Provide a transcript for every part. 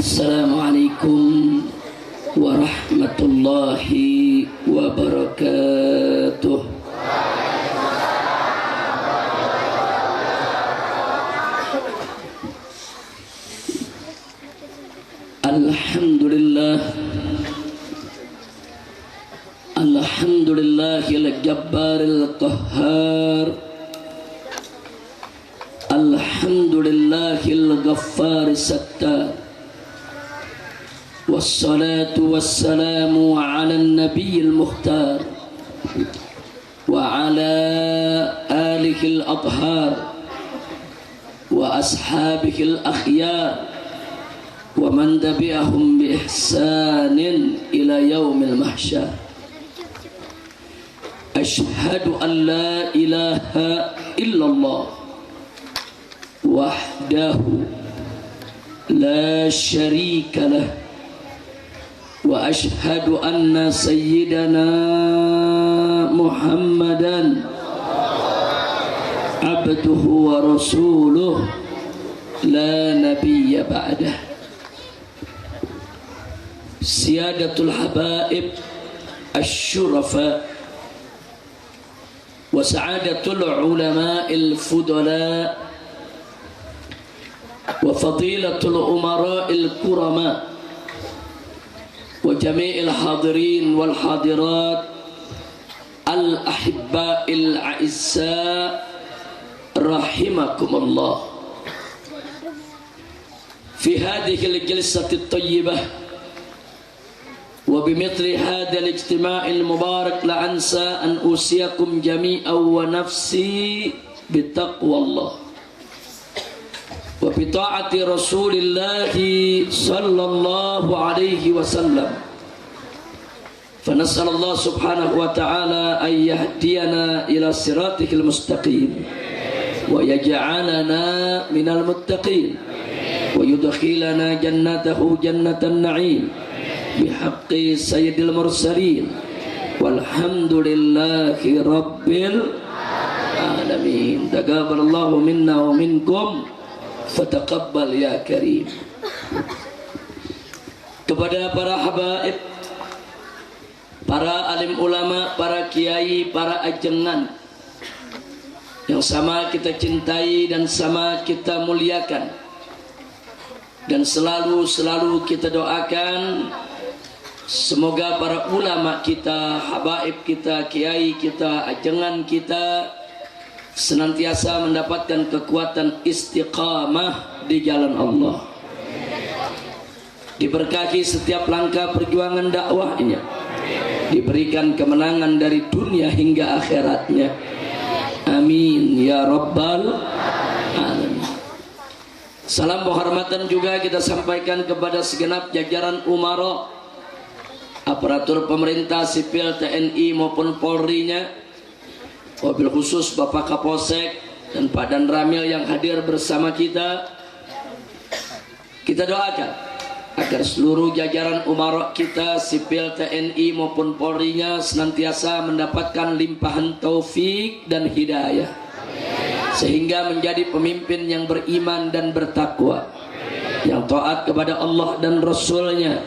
Assalamualaikum warahmatullahi wabarakatuh. Alhamdulillah, alhamdulillahil jabbaril qahhar, alhamdulillahil ghaffaris sattar. Wassalatu wassalamu ala nabiyil mukhtar wa ala alihil adhar wa ashabihil akhyar wa man tabi'ahum bi ihsanin ila yaumil mahsyar. Ashhadu an la ilaha illallah wahdahu la syarika lah wa ashhadu anna sayyidana Muhammadan abduhu wa rasuluh la nabiyya ba'dah. Siyadatul habaib asy-syurafa wa sa'adatul ulama'il fudala wa fadilatul umara'il kurama wa jami'il hadirin wal hadirat al ahibba'il a'izza rahimakumullah. Fi hadhihi al jalsati at-tayyibah wa bimithli hadha al ijtima'il mubarak la ansa an usiyakum jami'an wa nafsi bitaqwallah wa bi ta'ati Rasulillah sallallahu alaihi wasallam. Fa nas'alullah subhanahu wa ta'ala ay yahdiyana ila siratikal mustaqim wa yaj'alana minal muttaqin wa yudkhilana jannatahu jannatan na'im bihaqqi sayyidil mursalin walhamdulillahi rabbil alamin. Taqabbalallahu minna wa minkum fataqabbal ya karim. Kepada para habaib, para alim ulama, para kiai, para ajengan yang sama kita cintai dan sama kita muliakan, dan selalu kita doakan semoga para ulama kita, habaib kita, kiai kita, ajengan kita senantiasa mendapatkan kekuatan istiqamah di jalan Allah, diberkahi setiap langkah perjuangan dakwahnya, diberikan kemenangan dari dunia hingga akhiratnya. Amin ya rabbal alamin. Salam penghormatan juga kita sampaikan kepada segenap jajaran umara, aparatur pemerintah sipil TNI maupun Polri-nya, wabil khusus Bapak Kapolsek dan Pak Dan Ramil yang hadir bersama kita. Kita doakan agar seluruh jajaran umarok kita, sipil TNI maupun Polri-nya senantiasa mendapatkan limpahan taufik dan hidayah, sehingga menjadi pemimpin yang beriman dan bertakwa, yang taat kepada Allah dan Rasul-Nya,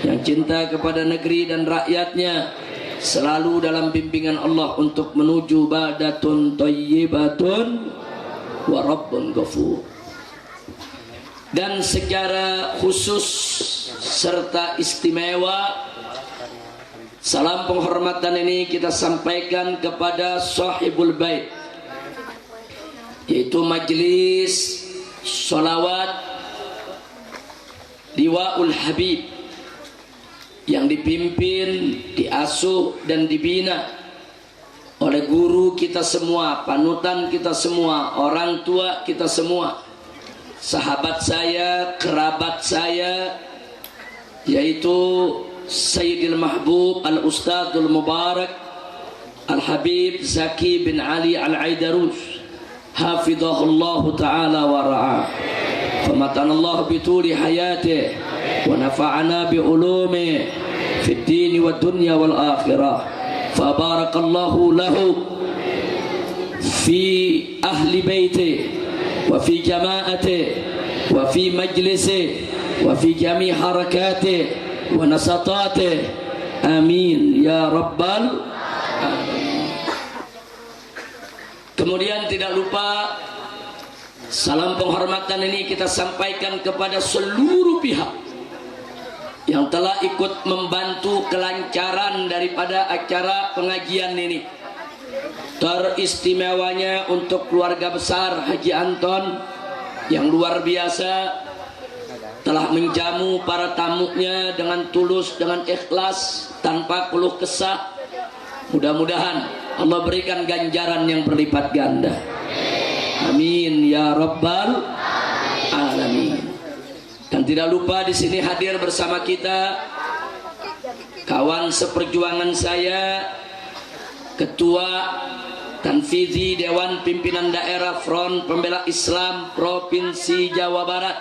yang cinta kepada negeri dan rakyatnya, selalu dalam bimbingan Allah untuk menuju baldatun thayyibatun wa rabbun ghafur. Dan secara khusus serta istimewa, salam penghormatan ini kita sampaikan kepada sahibul bait, yaitu majelis sholawat Liwaul Habib, yang dipimpin, diasuh dan dibina oleh guru kita semua, panutan kita semua, orang tua kita semua, sahabat saya, kerabat saya, yaitu Sayyidil Mahbub Al-Ustadzul Mubarak Al-Habib Zaki bin Ali Al-Aidarus, hafidhahullahu ta'ala wa ra'ah, famatanallahu bituli hayatih wa nafa'ana bi ulumi fid din wad dunya wal akhirah. Fa barakallahu lahu fi ahli baiti wa fi jama'ati wa fi majlisi wa fi jami' harakatih wa nasatatih. Amin ya rabbal alamin. Kemudian tidak lupa salam penghormatan ini kita sampaikan kepada seluruh pihak yang telah ikut membantu kelancaran daripada acara pengajian ini. Teristimewanya untuk keluarga besar Haji Anton yang luar biasa telah menjamu para tamunya dengan tulus, dengan ikhlas, tanpa keluh kesah. Mudah-mudahan Allah berikan ganjaran yang berlipat ganda. Amin ya rabbal alamin. Dan tidak lupa di sini hadir bersama kita kawan seperjuangan saya, Ketua Tanfizi Dewan Pimpinan Daerah Front Pembela Islam Provinsi Jawa Barat,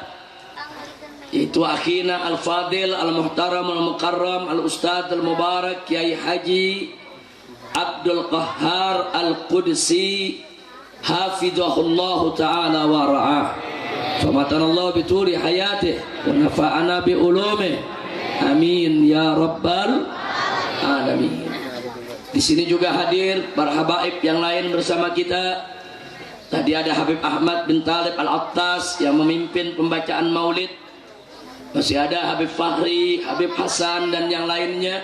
itu akhina Al-Fadil Al-Muhtaram Al-Mukarram Al-Ustadz Al-Mubarak Kiai Haji Abdul Qahhar Al-Qudsi hafidhahullah ta'ala wa ra'ah, famatanallahu bituli hayatih wa nafa'ana bi ulumih. Amin ya rabbal alamin. Di sini juga hadir para habaib yang lain bersama kita. Tadi ada Habib Ahmad bin Talib Al-Attas yang memimpin pembacaan maulid. Masih ada Habib Fahri, Habib Hasan dan yang lainnya.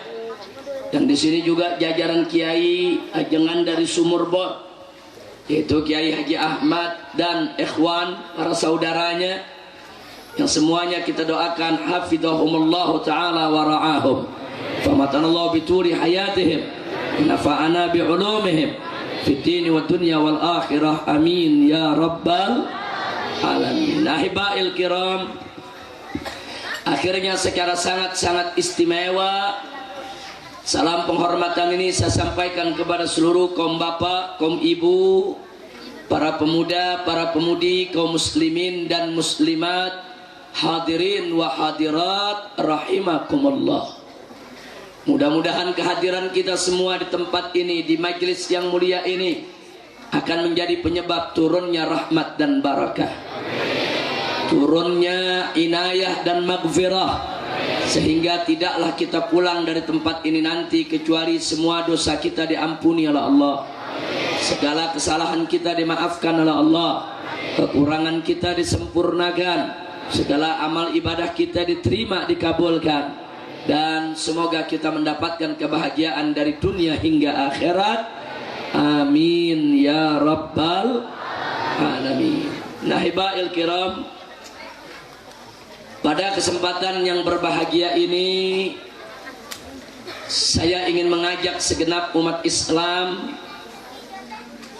Dan di sini juga jajaran kiai ajengan dari Sumurbor, yaitu Kiai Haji Ahmad dan ikhwan para saudaranya yang semuanya kita doakan hafidhahumullah taala wa ra'ahum, famatanallahu bituri hayatihim, nafa'ana bi ulumihim fid din wad dunya wal akhirah. Amin ya rabbal alamin. Ahibail kiram, akhirnya secara sangat-sangat istimewa salam penghormatan ini saya sampaikan kepada seluruh kaum bapak, kaum ibu, para pemuda, para pemudi, kaum muslimin dan muslimat, hadirin wa hadirat rahimakumullah. Mudah-mudahan kehadiran kita semua di tempat ini, di majelis yang mulia ini akan menjadi penyebab turunnya rahmat dan barakah, turunnya inayah dan maghfirah, sehingga tidaklah kita pulang dari tempat ini nanti kecuali semua dosa kita diampuni oleh Allah, segala kesalahan kita dimaafkan oleh Allah, kekurangan kita disempurnakan, segala amal ibadah kita diterima, dikabulkan, dan semoga kita mendapatkan kebahagiaan dari dunia hingga akhirat. Amin ya rabbal alamin. Nahibail kiram, pada kesempatan yang berbahagia ini saya ingin mengajak segenap umat Islam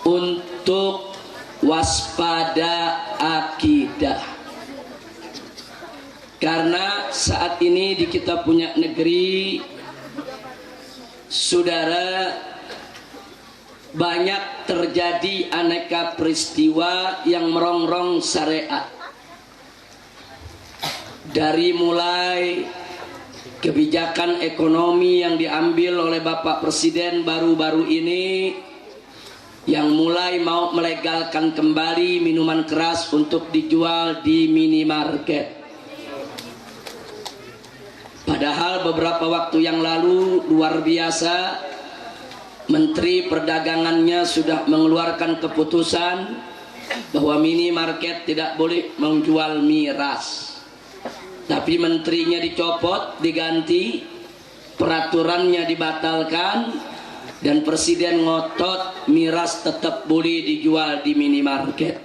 untuk waspada akidah. Karena saat ini di kita punya negeri, saudara, banyak terjadi aneka peristiwa yang merongrong syariat. Dari mulai kebijakan ekonomi yang diambil oleh Bapak Presiden baru-baru ini, yang mulai mau melegalkan kembali minuman keras untuk dijual di minimarket. Padahal beberapa waktu yang lalu luar biasa Menteri Perdagangannya sudah mengeluarkan keputusan bahwa minimarket tidak boleh menjual miras. Tapi menterinya dicopot, diganti, peraturannya dibatalkan, dan presiden ngotot miras tetap boleh dijual di minimarket.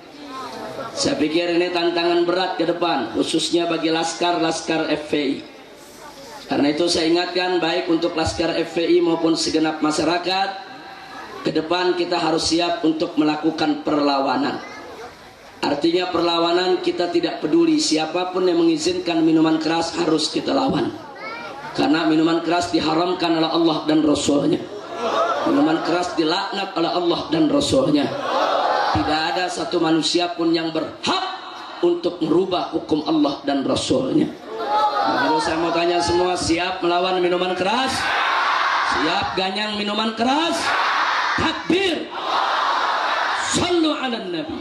Saya pikir ini tantangan berat ke depan, khususnya bagi laskar-laskar FPI. Karena itu saya ingatkan baik untuk laskar FPI maupun segenap masyarakat, ke depan kita harus siap untuk melakukan perlawanan. Artinya perlawanan, kita tidak peduli siapapun yang mengizinkan minuman keras harus kita lawan. Karena minuman keras diharamkan oleh Allah dan Rasulnya. Minuman keras dilaknat oleh Allah dan Rasulnya. Tidak ada satu manusia pun yang berhak untuk merubah hukum Allah dan Rasulnya. Lalu saya mau tanya semua, siap melawan minuman keras? Siap ganyang minuman keras? Takbir! Sallu ala Nabi.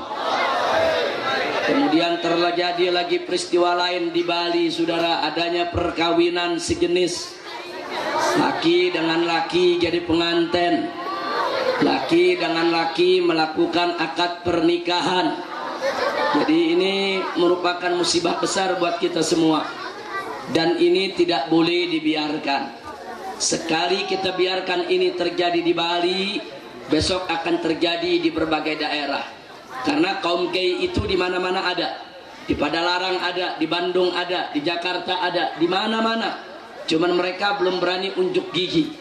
Kemudian terjadi lagi peristiwa lain di Bali, saudara, adanya perkawinan sejenis. Laki dengan laki jadi pengantin, laki dengan laki melakukan akad pernikahan. Jadi ini merupakan musibah besar buat kita semua, dan ini tidak boleh dibiarkan. Sekali kita biarkan ini terjadi di Bali, besok akan terjadi di berbagai daerah. Karena kaum gay itu di mana-mana ada, di Padalarang ada, di Bandung ada, di Jakarta ada, di mana-mana. Cuman mereka belum berani unjuk gigi.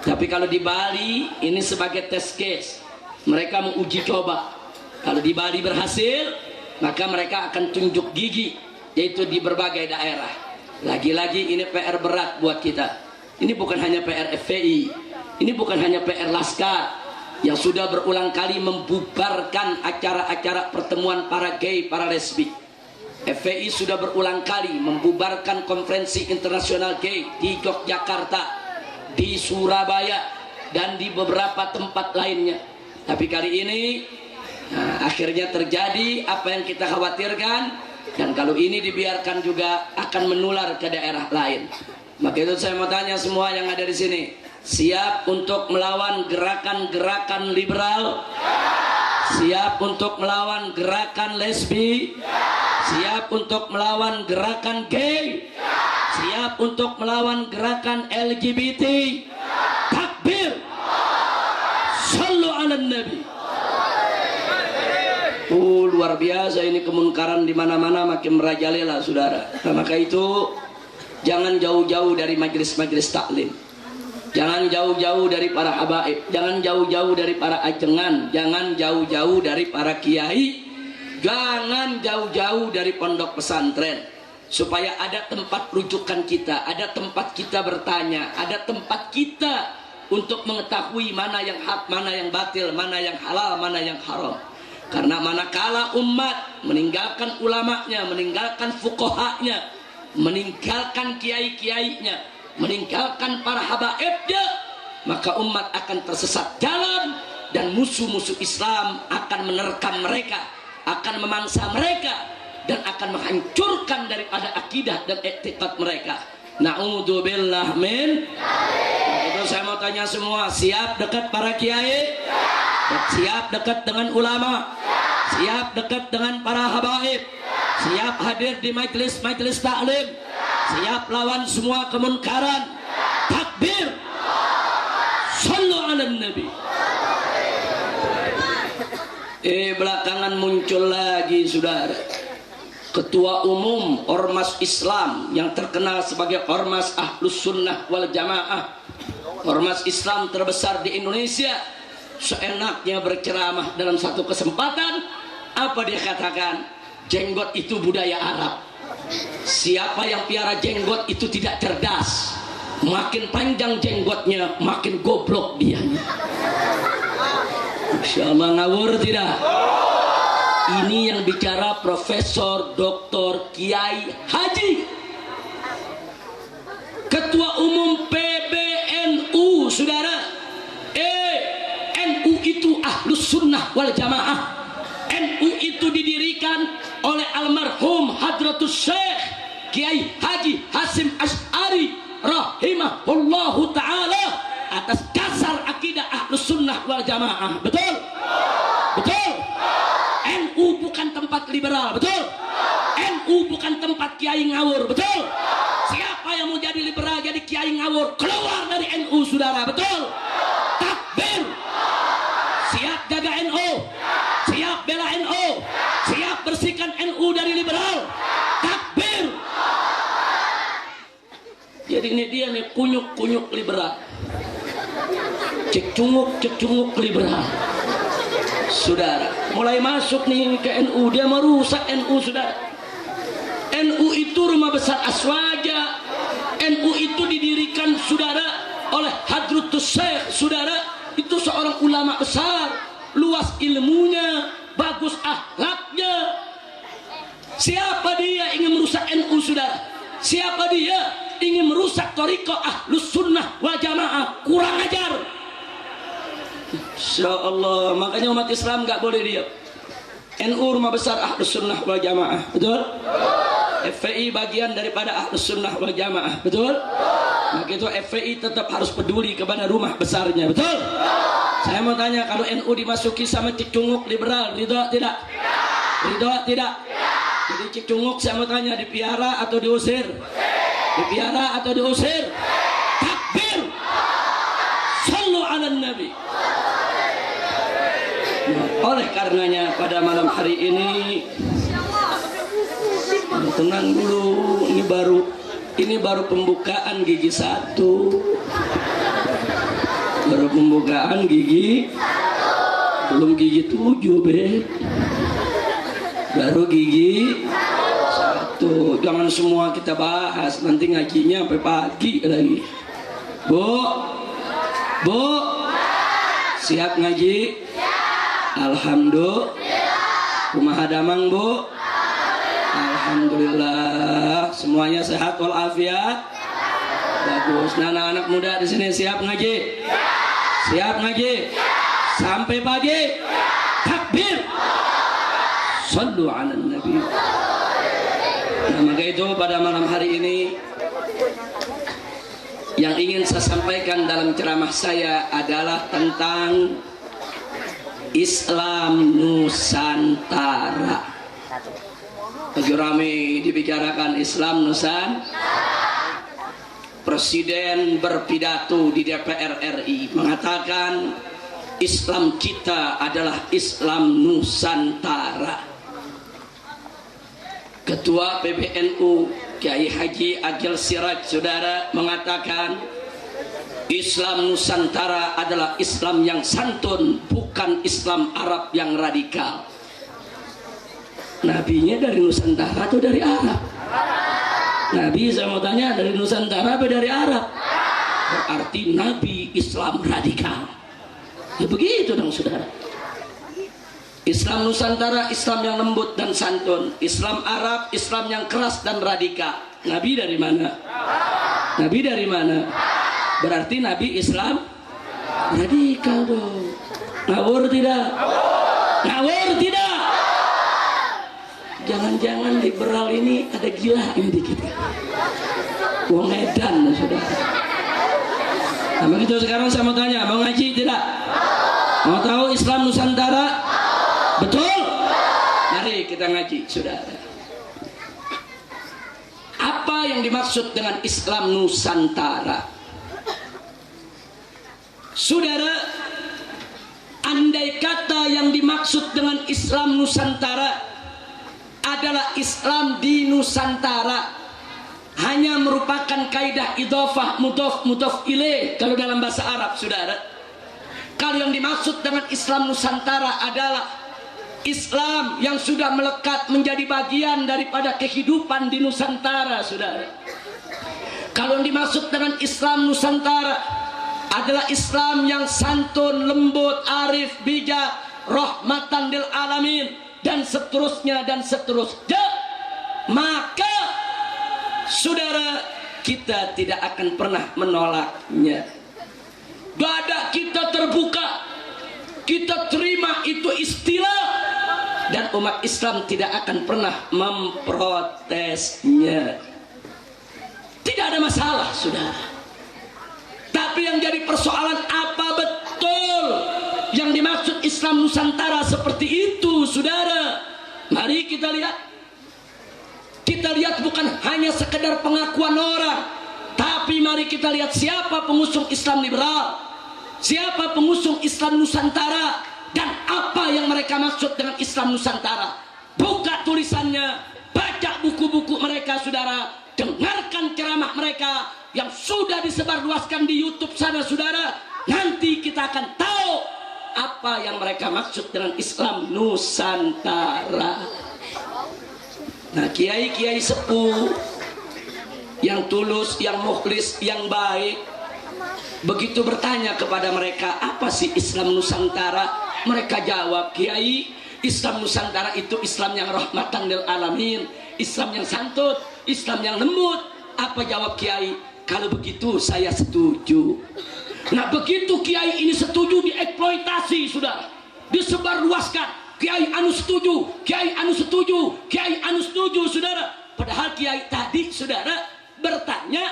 Tapi kalau di Bali ini sebagai test case, mereka mau uji coba. Kalau di Bali berhasil, maka mereka akan tunjuk gigi, yaitu di berbagai daerah. Lagi-lagi ini PR berat buat kita. Ini bukan hanya PR FPI, ini bukan hanya PR Laskar yang sudah berulang kali membubarkan acara-acara pertemuan para gay, para lesbi. FPI sudah berulang kali membubarkan konferensi internasional gay di Yogyakarta, di Surabaya, dan di beberapa tempat lainnya. Tapi kali ini akhirnya terjadi apa yang kita khawatirkan, dan kalau ini dibiarkan juga akan menular ke daerah lain. Maka itu saya mau tanya semua yang ada di sini, siap untuk melawan gerakan-gerakan liberal? Siap untuk melawan gerakan lesbi? Siap untuk melawan gerakan gay? Siap untuk melawan gerakan LGBT? Takbir! Sallu ala Nabi. Luar biasa ini kemunkaran di mana-mana makin merajalela, saudara. Nah, maka itu jangan jauh-jauh dari majelis-majelis taklim. Jangan jauh-jauh dari para habaib, jangan jauh-jauh dari para ajengan, jangan jauh-jauh dari para kiai, jangan jauh-jauh dari pondok pesantren, supaya ada tempat rujukan kita, ada tempat kita bertanya, ada tempat kita untuk mengetahui mana yang hak, mana yang batil, mana yang halal, mana yang haram. Karena manakala umat meninggalkan ulamanya, meninggalkan fuqahanya, meninggalkan kiai-kiainya, meninggalkan para habaibnya, maka umat akan tersesat jalan, dan musuh-musuh Islam akan menerkam mereka, akan memangsa mereka, dan akan menghancurkan daripada akidah dan etikad mereka. Na'udzubillah min. Itu saya mau tanya semua, siap dekat para kiai? Siap dekat dengan ulama? Siap dekat dengan para habaib? Siap hadir di majelis-majelis taklim? Siap lawan semua kemunkaran? Takbir! Sallu ala Nabi. Belakangan muncul lagi, saudara, Ketua Umum Ormas Islam yang terkenal sebagai Ormas Ahlus Sunnah wal Jamaah, Ormas Islam terbesar di Indonesia, seenaknya berceramah dalam satu kesempatan. Apa dia katakan? Jenggot itu budaya Arab. Siapa yang piara jenggot itu tidak cerdas. Makin panjang jenggotnya, makin goblok dia. Insya Allah ngawur tidak? Ini yang bicara Profesor Dr. Kiai Haji, Ketua Umum PBNU, saudara. NU itu Ahlus Sunnah wal Jamaah. NU itu didirikan oleh almarhum Hadratus Syekh Kiai Haji Hasim Asy'ari rahimahullahu ta'ala atas dasar akidah Ahlus Sunnah wal Jamaah. Betul? Betul? NU bukan tempat liberal. Betul? NU bukan tempat kiai ngawur. Betul? Siapa yang mau jadi liberal, jadi kiai ngawur, keluar dari NU, saudara. Betul? Takbir! Siap jaga NU, siap bela NU, siap bersihkan NU dari liberal. Takbir! Jadi ini dia nih, kunyuk-kunyuk liberal, cek cunguk liberal. Saudara, mulai masuk nih ke NU, dia merusak NU, saudara. NU itu rumah besar Aswaja. NU itu didirikan, saudara, oleh Hadratus Syekh, saudara. Itu seorang ulama besar, luas ilmunya, bagus akhlaknya. Siapa dia ingin merusak NU, saudara? Siapa dia ingin merusak thariqah Ahlus Sunnah wal Jamaah? Kurang ajar. Insya Allah, makanya umat Islam nggak boleh diam. NU rumah besar Ahlus Sunnah wal Jamaah, betul? FPI bagian daripada Ahlus Sunnah wal Jamaah, betul? Maka itu FPI tetap harus peduli kepada rumah besarnya, betul? Saya mau tanya, kalau NU dimasuki sama Cik Cunguk liberal, ridho tidak? Ridho tidak? Jadi Cik Cunguk saya mau tanya, dipiara atau diusir? Dipiara atau diusir? Takbir! Sallu ala Nabi. Nah, oleh karenanya pada malam hari ini, tenang dulu, ini baru pembukaan gigi 1. Baru pembukaan gigi, belum gigi 7, Beb. Baru gigi 1. Jangan semua kita bahas, nanti ngajinya sampai pagi lagi. Bu, siap ngaji? Alhamdulillah. Kumaha damang, Bu? Alhamdulillah. Semuanya sehat walafiat. Bagus. Nah, anak-anak muda di sini siap ngaji? Siap ngaji? Sampai pagi? Takbir! Sallu ala Nabi. Nah, maka itu pada malam hari ini yang ingin saya sampaikan dalam ceramah saya adalah tentang Islam Nusantara. Lagi ramai dibicarakan Islam Nusantara. Presiden berpidato di DPR RI mengatakan Islam kita adalah Islam Nusantara. Ketua PBNU Kiai Haji Agil Siraj saudara mengatakan Islam Nusantara adalah Islam yang santun, bukan Islam Arab yang radikal. Nabinya dari Nusantara atau dari Arab? Nabi, saya mau tanya, dari Nusantara atau dari Arab? Berarti Nabi Islam radikal. Ya begitu dong saudara. Islam Nusantara, Islam yang lembut dan santun. Islam Arab, Islam yang keras dan radikal. Nabi dari mana? Nabi dari mana? Berarti Nabi Islam radikal dong. Ngawur tidak? Ngawur tidak? Jangan-jangan liberal ini ada gila ini dikit. Wong edan sudah. Nah begitu sekarang saya mau tanya, mau ngaji tidak? Mau tahu Islam Nusantara? Betul? Mari kita ngaji, saudara. Apa yang dimaksud dengan Islam Nusantara? Saudara, andai kata yang dimaksud dengan Islam Nusantara adalah Islam di Nusantara, hanya merupakan kaidah idhofah mudhof ilaih kalau dalam bahasa Arab, saudara. Kalau yang dimaksud dengan Islam Nusantara adalah Islam yang sudah melekat menjadi bagian daripada kehidupan di Nusantara, saudara. Kalau yang dimaksud dengan Islam Nusantara adalah Islam yang santun, lembut, arif, bijak, rahmatan lil alamin, dan seterusnya dan seterusnya, maka saudara, kita tidak akan pernah menolaknya. Dada kita terbuka, kita terima itu istilah, dan umat Islam tidak akan pernah memprotesnya. Tidak ada masalah, saudara. Tapi yang jadi persoalan, apa betul yang dimaksud Islam Nusantara seperti itu, saudara? Mari kita lihat. Kita lihat bukan hanya sekedar pengakuan orang, tapi mari kita lihat siapa pengusung Islam liberal, siapa pengusung Islam Nusantara, dan apa yang mereka maksud dengan Islam Nusantara. Buka tulisannya, baca buku-buku mereka, saudara. Dengarkan ceramah mereka yang sudah disebarluaskan di YouTube sana, saudara. Nanti kita akan tahu apa yang mereka maksud dengan Islam Nusantara. Nah, kiai-kiai sepuh yang tulus, yang mukhlis, yang baik, begitu bertanya kepada mereka, apa sih Islam Nusantara? Mereka jawab, Kiai, Islam Nusantara itu Islam yang rahmatan lil alamin, Islam yang santun, Islam yang lembut. Apa jawab Kiai? Kalau begitu saya setuju. Nah begitu Kiai ini setuju, dieksploitasi, sudah disebarluaskan. Kiai anu setuju, Kiai anu setuju, Kiai anu setuju, saudara. Padahal Kiai tadi, saudara, bertanya,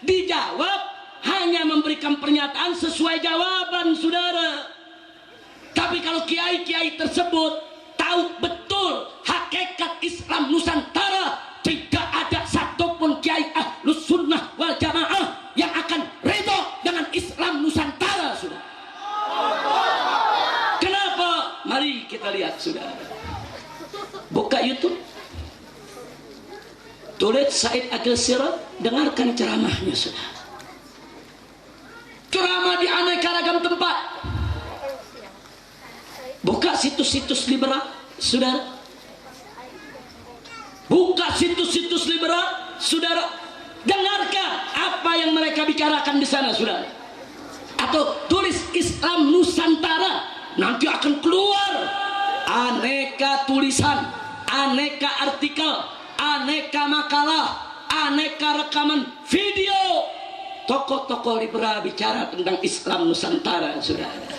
dijawab, hanya memberikan pernyataan sesuai jawaban, saudara. Tapi kalau kiai-kiai tersebut tahu betul hakikat Islam Nusantara, tidak ada satupun kiai Ahlus Sunnah wal Jamaah yang akan ridho dengan Islam Nusantara, saudara. Kenapa? Mari kita lihat, saudara. Buka YouTube, tulis Said Agil Siraj, dengarkan ceramahnya, saudara. Ceramah di aneka ragam tempat. Buka situs-situs liberal, saudara. Buka situs-situs liberal, saudara. Dengarkan apa yang mereka bicarakan di sana, saudara. Atau tulis Islam Nusantara, nanti akan keluar aneka tulisan, aneka artikel, aneka makalah, aneka rekaman video tokoh-tokoh liberal bicara tentang Islam Nusantara, saudara.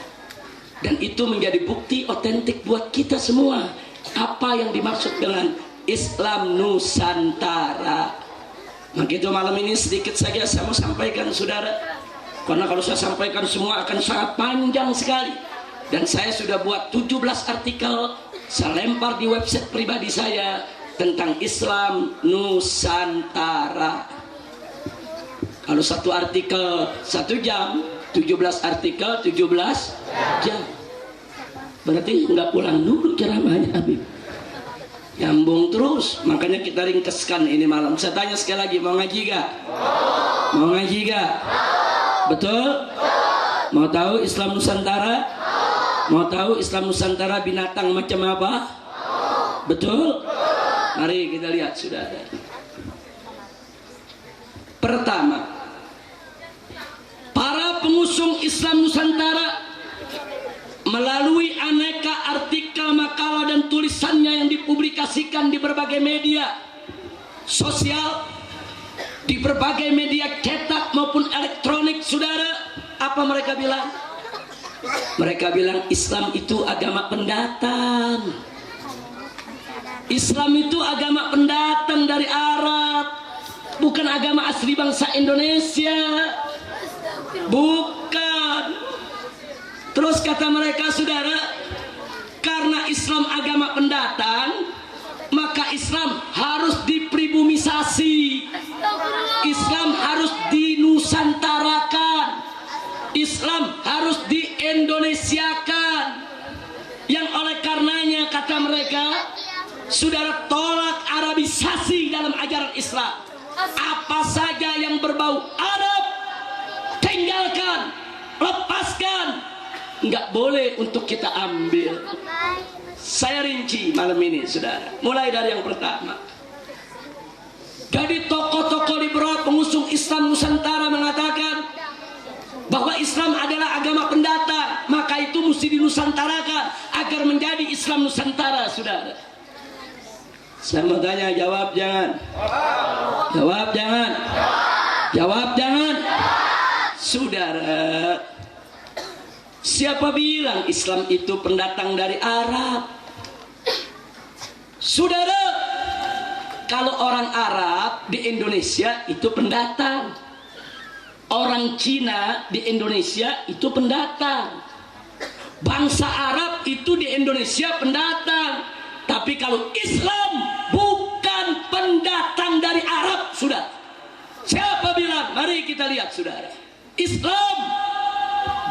Dan itu menjadi bukti otentik buat kita semua apa yang dimaksud dengan Islam Nusantara. Maka itu malam ini sedikit saja saya mau sampaikan, saudara, karena kalau saya sampaikan semua akan sangat panjang sekali. Dan saya sudah buat 17 artikel, saya lempar di website pribadi saya tentang Islam Nusantara. Kalau satu artikel 1 jam, 17 artikel 17 jam. Berarti nggak pulang dulu ceramahnya, Habib. Nyambung terus. Makanya kita ringkeskan ini malam. Saya tanya sekali lagi, mau ngaji gak? Mau ngaji gak? Betul? Mau tahu Islam Nusantara? Mau tahu Islam Nusantara binatang macam apa? Betul? Mari kita lihat, saudara. Pertama, para pengusung Islam Nusantara melalui aneka artikel, makalah dan tulisannya yang dipublikasikan di berbagai media sosial, di berbagai media cetak maupun elektronik, saudara, apa mereka bilang? Mereka bilang Islam itu agama pendatang. Islam itu agama pendatang dari Arab, bukan agama asli bangsa Indonesia. Bukan. Terus kata mereka, saudara, karena Islam agama pendatang, maka Islam harus dipribumisasi, Islam harus dinusantarakan, Islam harus diindonesiakan. Yang oleh karenanya, kata mereka, saudara, tolak Arabisasi dalam ajaran Islam. Apa saja yang berbau Arab, tinggalkan, lepaskan. Nggak boleh untuk kita ambil. Saya rinci malam ini, saudara. Mulai dari yang pertama. Jadi tokoh-tokoh liberal pengusung Islam Nusantara mengatakan bahwa Islam adalah agama pendatang, maka itu mesti dinusantarakan agar menjadi Islam Nusantara, saudara. Saya mau tanya, jawab jangan. Jawab jangan. Jawab jangan. Saudara, siapa bilang Islam itu pendatang dari Arab? Saudara, kalau orang Arab di Indonesia itu pendatang, orang Cina di Indonesia itu pendatang, bangsa Arab itu di Indonesia pendatang. Tapi kalau Islam bukan pendatang dari Arab, sudah. Siapa bilang? Mari kita lihat, saudara. Islam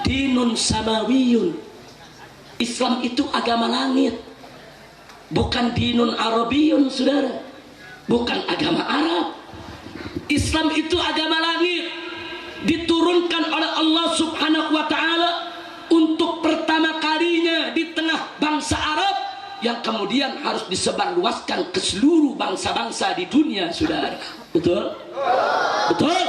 dinun samawiyun. Islam itu agama langit, bukan dinun arabiyun, saudara. Bukan agama Arab. Islam itu agama langit, diturunkan oleh Allah Subhanahu wa ta'ala untuk pertama kalinya di tengah bangsa Arab, yang kemudian harus disebarluaskan ke seluruh bangsa-bangsa di dunia, saudara. Betul? Betul?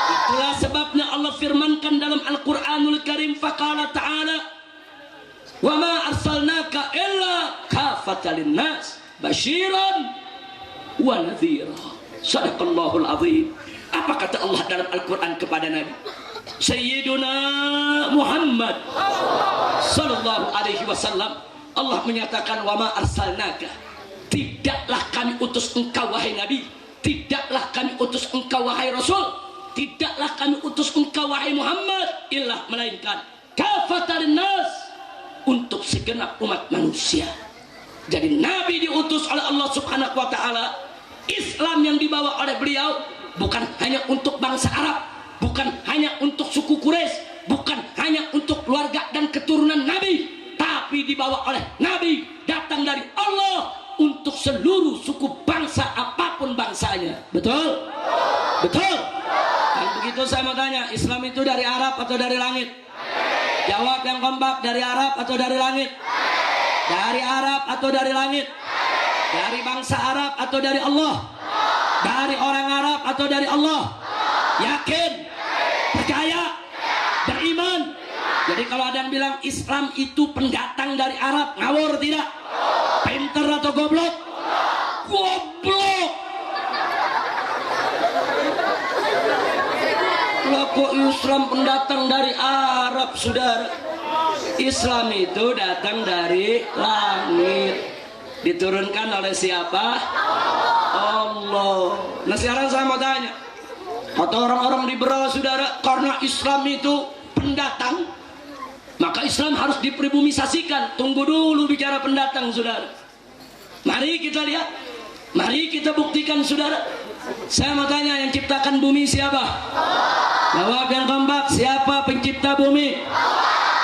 Itulah sebabnya Allah firmankan dalam Al-Quranul Karim, faqala ta'ala, wa ma arsalnaka illa kafatan linnas basyiran wa nadhira. Sadaqallahul azim. Apa kata Allah dalam Al-Quran kepada Nabi Sayyiduna Muhammad sallallahu alaihi wasallam? Allah menyatakan wa ma arsalnaka, tidaklah kami utus engkau wahai Nabi, tidaklah kami utus engkau wahai Rasul, tidaklah kami utus engkau wahai Muhammad illa melainkan kafatan nas, untuk segenap umat manusia. Jadi Nabi diutus oleh Allah Subhanahu wa taala. Islam yang dibawa oleh beliau bukan hanya untuk bangsa Arab, bukan hanya untuk suku Quraisy, bukan hanya untuk keluarga dan keturunan Nabi, tapi dibawa oleh Nabi, datang dari Allah untuk seluruh suku bangsa apapun bangsanya. Betul? Betul? Dan begitu saya mau tanya, Islam itu dari Arab atau dari langit? Jawab yang kompak, dari Arab atau dari langit? Dari Arab atau dari langit? Dari bangsa Arab atau dari Allah? Dari orang Arab atau dari Allah? Yakin? Percaya? Beriman? Jadi kalau ada yang bilang Islam itu pendatang dari Arab, ngawur tidak? Pinter atau goblok? Goblok! Lah kok Islam pendatang dari Arab, saudara? Islam itu datang dari langit, diturunkan oleh siapa? Allah. Nah sekarang saya mau tanya, kata orang-orang liberal, saudara, karena Islam itu pendatang, maka Islam harus dipribumisasikan. Tunggu dulu bicara pendatang, saudara. Mari kita lihat, mari kita buktikan, saudara. Saya mau tanya, yang ciptakan bumi siapa? Jawab yang kompak, siapa pencipta bumi?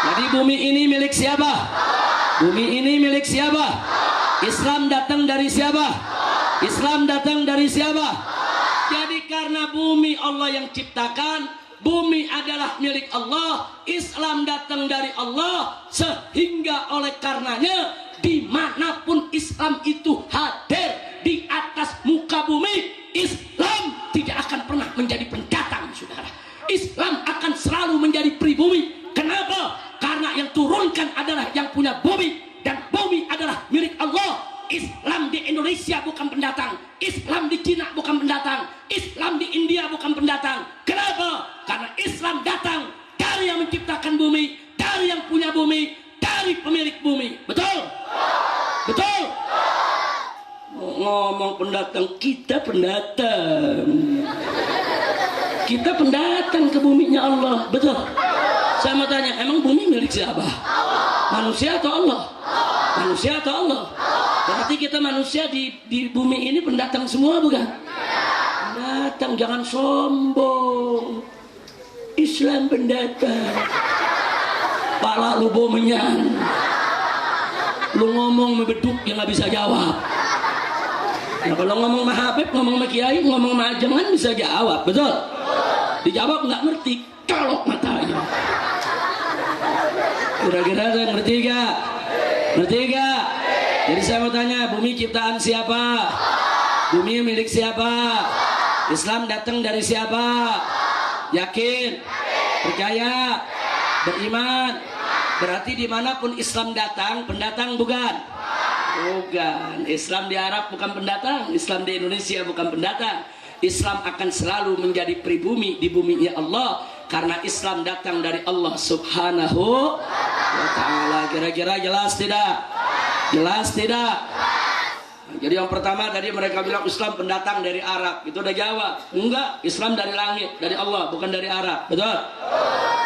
Jadi bumi ini milik siapa? Bumi ini milik siapa? Islam datang dari siapa? Islam datang dari siapa? Jadi karena bumi Allah yang ciptakan, bumi adalah milik Allah, Islam datang dari Allah, sehingga oleh karenanya dimanapun Islam itu hadir di atas muka bumi, Islam tidak akan pernah menjadi pendatang, saudara. Islam akan selalu menjadi pribumi. Kenapa? Karena yang turunkan adalah yang punya bumi, dan bumi adalah milik Allah. Islam di Indonesia bukan pendatang, Islam di Cina bukan pendatang, Islam di India bukan pendatang. Kenapa? Karena Islam datang dari yang menciptakan bumi, dari yang punya bumi, dari pemilik bumi. Betul? Betul? Ngomong pendatang, kita pendatang. Kita pendatang ke buminya Allah. Betul? Saya mau tanya, emang bumi milik siapa? Manusia atau Allah? Manusia atau Allah? Berarti kita manusia di bumi ini pendatang semua, bukan? Pendatang, jangan sombong. Islam pendatang. Pala lu bomenyan. Lu ngomong membeduk yang gak bisa jawab. Nah, kalau ngomong sama Habib, ngomong sama Kiai, ngomong sama Ajengan bisa jawab, betul? Dijawab nggak ngerti, colok matanya. Kira-kira saya ngerti gak? Ngerti gak? Jadi saya mau tanya, bumi ciptaan siapa? Bumi milik siapa? Islam datang dari siapa? Yakin? Percaya? Beriman? Berarti dimanapun Islam datang, pendatang bukan? Bukan. Islam di Arab bukan pendatang, Islam di Indonesia bukan pendatang. Islam akan selalu menjadi pribumi di buminya Allah, karena Islam datang dari Allah Subhanahu wa ta'ala. Kira-kira jelas tidak? Jelas tidak? Jadi yang pertama tadi mereka bilang Islam pendatang dari Arab, itu udah jawab. Enggak, Islam dari langit, dari Allah, bukan dari Arab. Betul?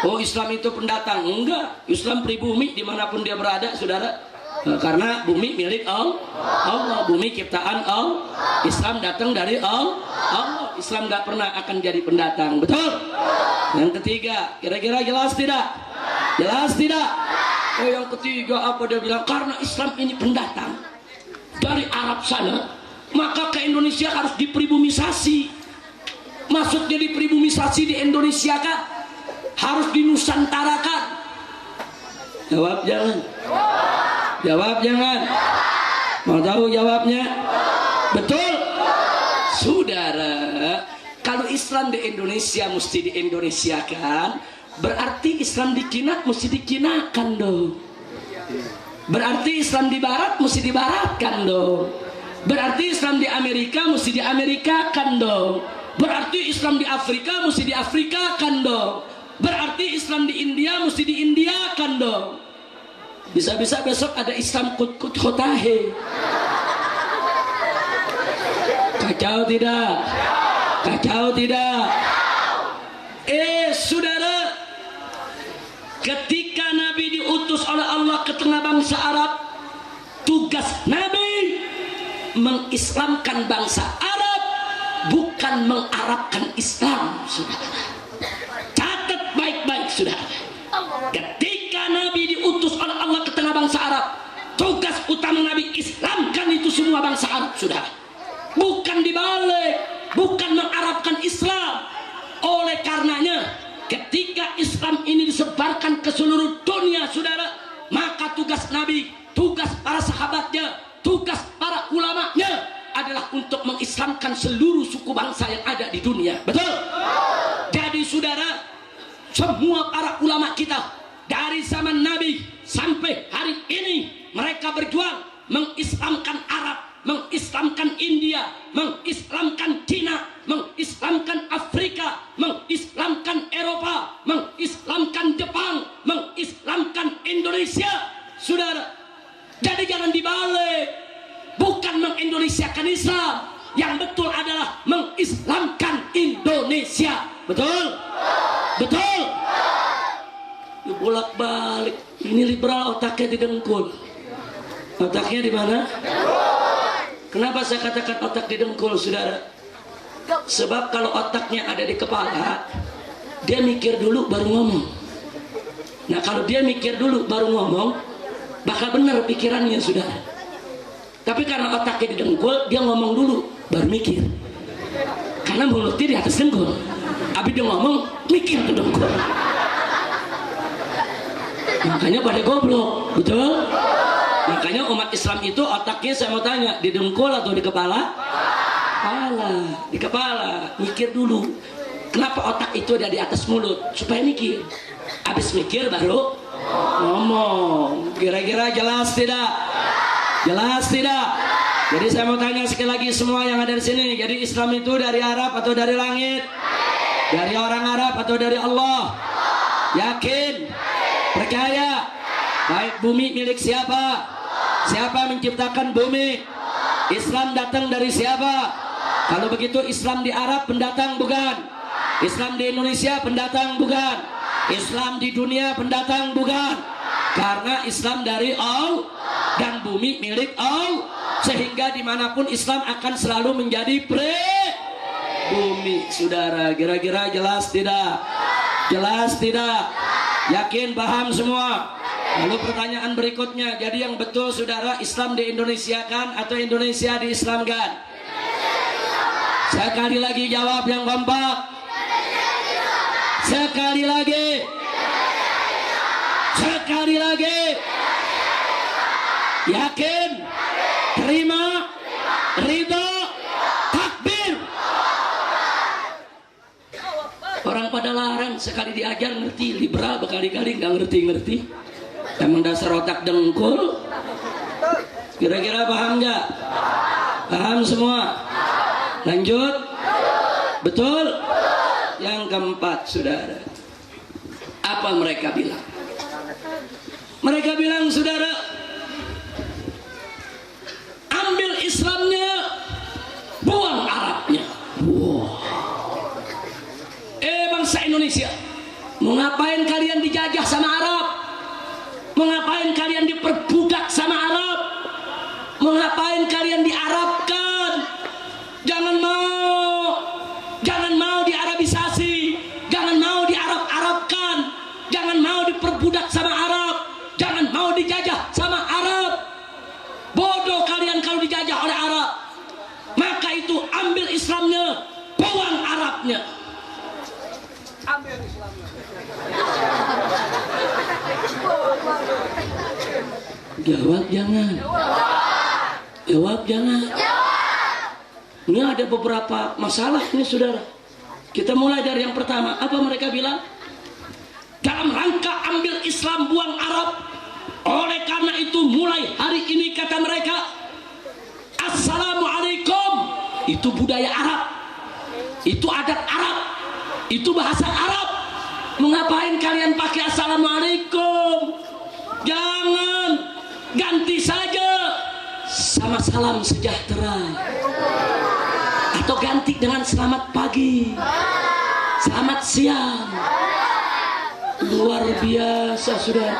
Oh, Islam itu pendatang. Enggak, Islam pribumi dimanapun dia berada, saudara. Karena bumi milik Allah, bumi ciptaan Allah. Islam datang dari Allah. Islam gak pernah akan jadi pendatang. Betul? Yang ketiga, kira-kira jelas tidak? Jelas tidak? Oh, yang ketiga apa dia bilang? Karena Islam ini pendatang dari Arab sana, maka ke Indonesia harus dipribumisasi. Maksudnya dipribumisasi di Indonesia kah? Harus dinusantarakan? Jawab jangan. Jawab jangan. Mau tahu jawabnya? Betul? Saudara, kalau Islam di Indonesia mesti di-Indonesiakan, berarti Islam di Cina mesti dikinakan dong. Berarti Islam di Barat mesti dibaratkan dong. Berarti Islam di Amerika mesti diamerikakan dong. Berarti Islam di Afrika mesti diafrikakan dong. Berarti Islam di India mesti diindiakan dong. Bisa-bisa besok ada Islam kut-kut khotahe. Kacau tidak? Kacau tidak? Saudara, ketika Nabi diutus oleh Allah ke tengah bangsa Arab, tugas Nabi mengislamkan bangsa Arab, bukan mengarabkan Islam. Saudara, catat baik-baik, saudara. Ketika Nabi diutus oleh Allah ke tengah bangsa Arab, tugas utama Nabi islamkan itu semua bangsa Arab, saudara. Bukan dibalik, bukan mengarabkan Islam. Oleh karenanya, ketika Islam ini disebarkan ke seluruh dunia, saudara, maka tugas Nabi, tugas para sahabatnya, tugas para ulamanya adalah untuk mengislamkan seluruh suku bangsa yang ada di dunia. Betul? Jadi saudara, semua para ulama kita dari zaman Nabi sampai hari ini, mereka berjuang mengislamkan Arab, mengislamkan India, mengislamkan Cina, mengislamkan Afrika, mengislamkan Eropa, mengislamkan Jepang, mengislamkan Indonesia, saudara. Jadi jangan dibalik, bukan mengendonesiakan Islam, yang betul adalah mengislamkan Indonesia. Betul? Betul? Bolak-balik, ini liberal otaknya didengkul. Otaknya di mana? Kenapa saya katakan otak didengkul, saudara? Sebab kalau otaknya ada di kepala, dia mikir dulu baru ngomong. Nah, kalau dia mikir dulu baru ngomong, bakal benar pikirannya, saudara. Tapi karena otaknya didengkul, dia ngomong dulu baru mikir. Karena mulutnya di atas dengkul, habis dia ngomong mikir ke dengkul. Makanya pada goblok, betul? Makanya umat Islam itu otaknya, saya mau tanya, di dengkul atau di kepala? Kepala, di kepala. Mikir dulu. Kenapa otak itu ada di atas mulut? Supaya mikir. Habis mikir baru ngomong. Kira-kira jelas tidak? Jelas tidak? Jadi saya mau tanya sekali lagi semua yang ada di sini. Jadi Islam itu dari Arab atau dari langit? Dari orang Arab atau dari Allah? Yakin? Percaya? Baik, bumi milik siapa? Siapa menciptakan bumi? Islam datang dari siapa? Kalau begitu Islam di Arab pendatang bukan? Islam di Indonesia pendatang bukan? Islam di dunia pendatang bukan? Karena Islam dari Allah dan bumi milik Allah, sehingga dimanapun Islam akan selalu menjadi bumi. Saudara, kira-kira jelas tidak? Jelas tidak? Yakin, paham semua? Lalu pertanyaan berikutnya, jadi yang betul, saudara, Islam di Indonesia kan atau Indonesia diislamkan? Sekali lagi jawab yang kompak. Sekali lagi. Sekali lagi. Yakin? Terima? Ridho? Takbir? Orang pada larang, sekali diajar ngerti, liberal berkali-kali nggak ngerti-ngerti. Emang dasar otak dengkul. Kira-kira paham nggak? Paham semua? Lanjut. Betul? Yang keempat, saudara, apa mereka bilang? Mereka bilang, saudara, ambil Islamnya, buang Arabnya. Wow. Bangsa Indonesia, mau ngapain kalian dijajah sama Arab? Mau ngapain kalian diperbudak sama Arab? Mau ngapain kalian diarabkan? Jangan mau. Jangan mau diarabisasi. Jangan mau diarab-arabkan. Jangan mau diperbudak sama Arab. Jangan mau dijajah sama Arab. Bodoh kalian kalau dijajah oleh Arab. Maka itu ambil Islamnya, buang Arabnya. Ambil Islamnya. Jawab jangan. Jawab jangan. Ini ada beberapa masalah ini, saudara. Kita mulai dari yang pertama. Apa mereka bilang? Dalam rangka ambil Islam, buang Arab. Oleh karena itu mulai hari ini, kata mereka, Assalamualaikum. Itu budaya Arab. Itu adat Arab. Itu bahasa Arab. Mengapain kalian pakai Assalamualaikum? Jangan, ganti saja sama salam sejahtera, atau ganti dengan selamat pagi, selamat siang. Luar biasa sudah.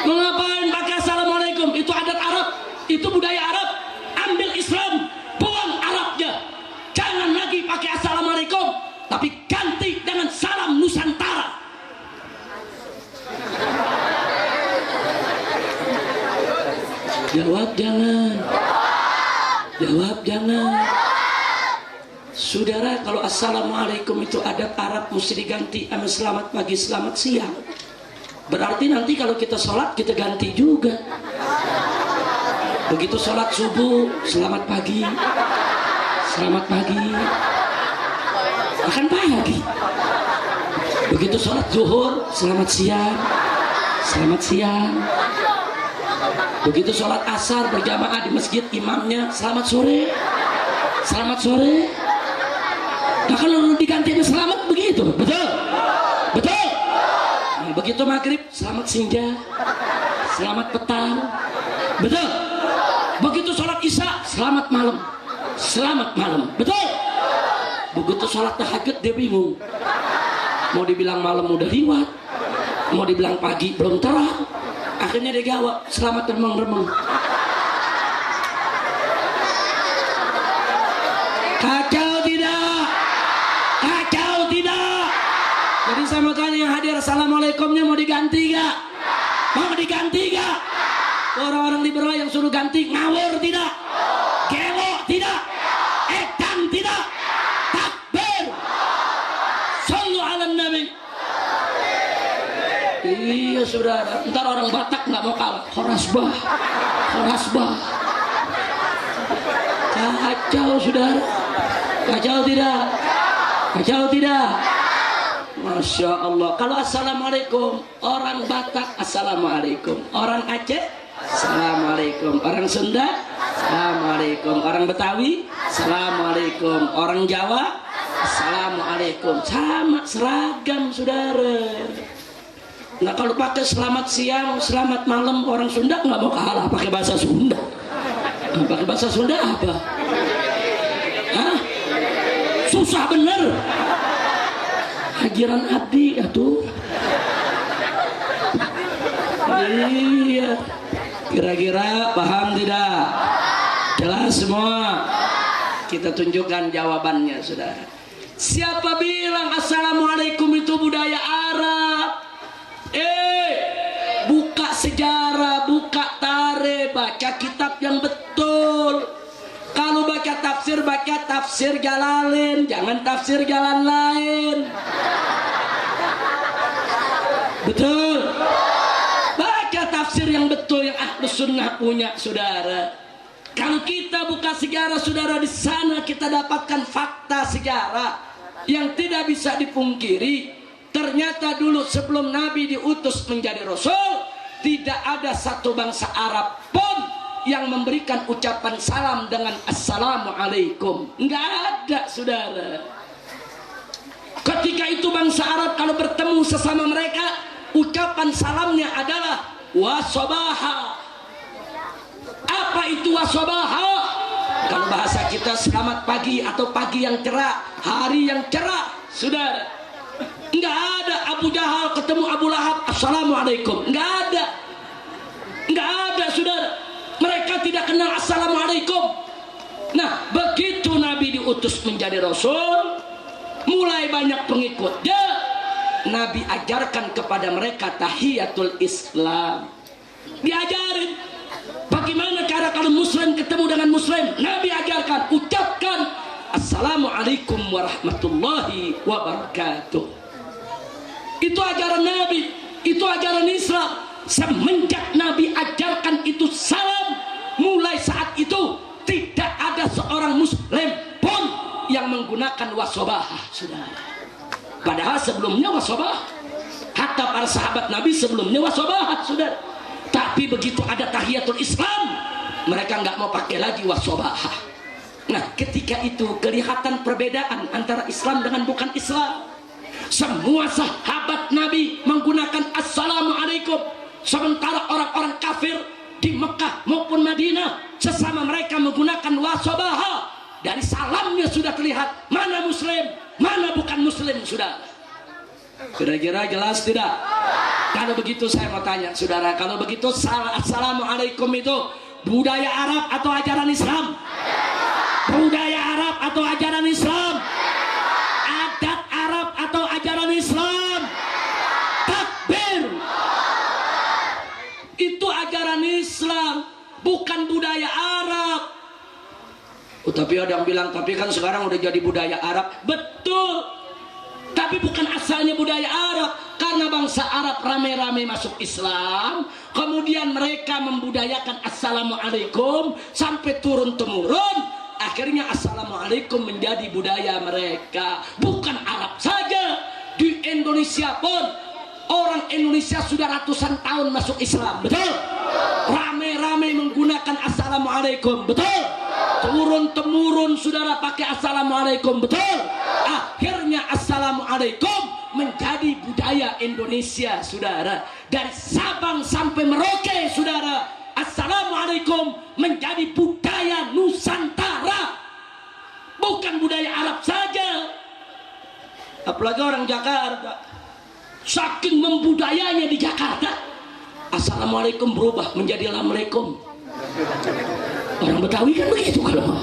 Mengapain pakai assalamualaikum? Itu adat Arab, itu budaya Arab. Ambil Islam, buang Arabnya. Jangan lagi pakai assalamualaikum, tapi ganti dengan salam Nusantara. Jawab jangan. Jawab jangan. Saudara, kalau assalamualaikum itu adat Arab mesti diganti sama selamat pagi, selamat siang. Berarti nanti kalau kita sholat kita ganti juga. Begitu sholat subuh, selamat pagi, selamat pagi, akan pagi. Begitu sholat zuhur, selamat siang, selamat siang. Begitu sholat asar berjamaah di masjid, imamnya selamat sore, selamat sore. Nah, kalau diganti dengan selamat begitu, betul? Betul? Nah, begitu maghrib, selamat senja, selamat petang, betul? Begitu sholat isya, selamat malam, selamat malam, betul? Begitu sholat tahajud dia bingung, mau dibilang malam udah lewat, mau dibilang pagi belum terang, akhirnya dia jawab selamat remeng-remeng. Kacau tidak? Kacau tidak? Jadi saya mau tanya yang hadir, assalamualaikumnya mau diganti gak? Mau diganti gak? Orang-orang liberal yang suruh ganti ngawur tidak? Gelo tidak? Edan tidak? Takbir! Sallu ala nabi. Iya saudara, ntar orang Batak nggak mau kalah. Khorasbah, khorasbah. Kacau saudara. Kacau tidak? Kacau tidak? Masya Allah. Kalau assalamualaikum, orang Batak assalamualaikum, orang Aceh assalamualaikum, orang Sunda assalamualaikum, orang Betawi assalamualaikum, orang Jawa assalamualaikum. Sama, seragam saudara. Nah kalau pakai selamat siang, selamat malam, orang Sunda nggak mau kalah pakai bahasa Sunda. Pakai bahasa Sunda apa? Hah? Susah bener. Hajiran abdi atuh. Iya. Kira-kira paham tidak? Jelas semua? Kita tunjukkan jawabannya saudara. Siapa bilang assalamualaikum itu budaya Arab? Buka sejarah, buka tarikh, baca kitab yang betul. Kalau baca tafsir Jalalain, jangan tafsir jalan lain. Betul? Baca tafsir yang betul yang Ahlus Sunnah punya saudara. Kalau kita buka sejarah saudara, di sana kita dapatkan fakta sejarah yang tidak bisa dipungkiri. Ternyata dulu sebelum Nabi diutus menjadi Rasul, tidak ada satu bangsa Arab pun yang memberikan ucapan salam dengan assalamualaikum. Enggak ada saudara. Ketika itu bangsa Arab kalau bertemu sesama mereka, ucapan salamnya adalah wasobaha. Apa itu wasobaha? Kalau bahasa kita selamat pagi atau pagi yang cerah, hari yang cerah saudara. Enggak ada Abu Jahal ketemu Abu Lahab assalamualaikum, enggak ada. Enggak ada saudara. Mereka tidak kenal assalamualaikum. Nah begitu Nabi diutus menjadi Rasul, mulai banyak pengikutnya. Nabi ajarkan kepada mereka tahiyatul Islam. Diajarin bagaimana cara kalau muslim ketemu dengan muslim. Nabi ajarkan, ucapkan assalamualaikum warahmatullahi wabarakatuh. Itu ajaran Nabi, itu ajaran Islam. Semenjak Nabi ajarkan itu salam, mulai saat itu tidak ada seorang muslim pun yang menggunakan wasobahah saudara. Padahal sebelumnya wasobahah, hatta para sahabat Nabi sebelumnya wasobahah saudara. Tapi begitu ada tahiyatul Islam, mereka nggak mau pakai lagi wasobahah. Nah ketika itu kelihatan perbedaan antara Islam dengan bukan Islam. Semua sahabat Nabi menggunakan assalamualaikum. Sementara orang-orang kafir di Mekah maupun Madinah sesama mereka menggunakan wasobaha. Dari salamnya sudah terlihat mana muslim, mana bukan muslim, sudah. Kira-kira jelas tidak? Kalau begitu saya mau tanya saudara, kalau begitu assalamualaikum itu budaya Arab atau ajaran Islam? Budaya Arab atau ajaran Islam? Adat Arab atau ajaran Islam? Takbir. Itu ajaran Islam, bukan budaya Arab. Oh, tapi ada yang bilang, tapi kan sekarang udah jadi budaya Arab. Betul, tapi bukan asalnya budaya Arab. Karena bangsa Arab rame-rame masuk Islam, kemudian mereka membudayakan assalamualaikum sampai turun-temurun. Akhirnya assalamualaikum menjadi budaya mereka. Bukan Arab saja, di Indonesia pun orang Indonesia sudah ratusan tahun masuk Islam, betul? Rame-rame menggunakan assalamualaikum, betul? Turun-temurun saudara pakai assalamualaikum, betul? Akhirnya assalamualaikum menjadi budaya Indonesia, saudara. Dari Sabang sampai Merauke, saudara, assalamualaikum menjadi budaya Nusantara, bukan budaya Arab saja. Apalagi orang Jakarta, saking membudayanya di Jakarta, assalamualaikum berubah menjadi lamalaikum. Orang Betawi kan begitu, kalau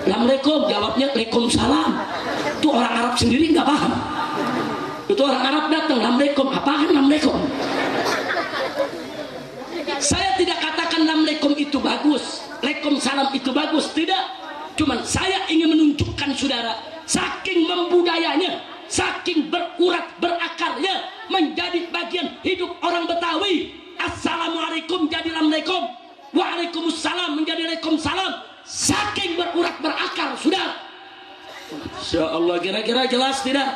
lamalaikum jawabnya waalaikumsalam. Itu orang Arab sendiri nggak paham. Itu orang Arab datang, lamalaikum, apaan lamalaikum? Saya tidak katakan lamalaikum itu bagus, waalaikumsalam itu bagus, tidak. Cuman saya ingin menunjukkan saudara, saking membudayanya, saking berurat berakarnya menjadi bagian hidup orang Betawi. Assalamualaikum jadi lamalaikum, waalaikumsalam menjadi waalaikumsalam. Saking berurat berakar, saudara. Insya Allah, kira-kira jelas tidak?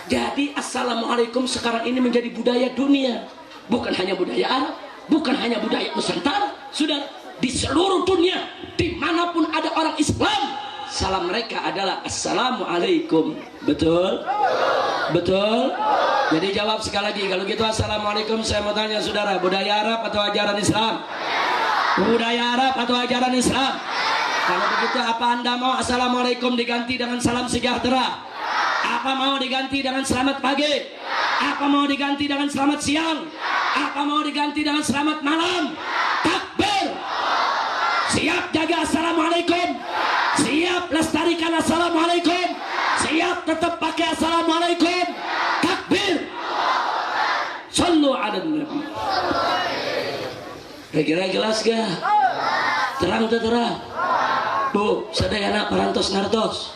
Jadi assalamualaikum sekarang ini menjadi budaya dunia, bukan hanya budaya Arab, bukan hanya budaya Nusantara. Sudah di seluruh dunia, dimanapun ada orang Islam, salam mereka adalah assalamualaikum. Betul? Betul? Jadi jawab sekali lagi. Kalau gitu assalamualaikum, saya mau tanya saudara, budaya Arab atau ajaran Islam? Budaya Arab atau ajaran Islam? Kalau begitu apa anda mau assalamualaikum diganti dengan salam sejahtera? Apa mau diganti dengan selamat pagi? Apa mau diganti dengan selamat siang? Apa mau diganti dengan selamat malam? Takbir. Siap jaga assalamualaikum, siap lestarikan assalamualaikum, siap tetap pakai assalamualaikum. Takbir. Sallu ala nabi. Kira-kira jelas gak? Terang terang. Bu, sadayana parantos ngartos.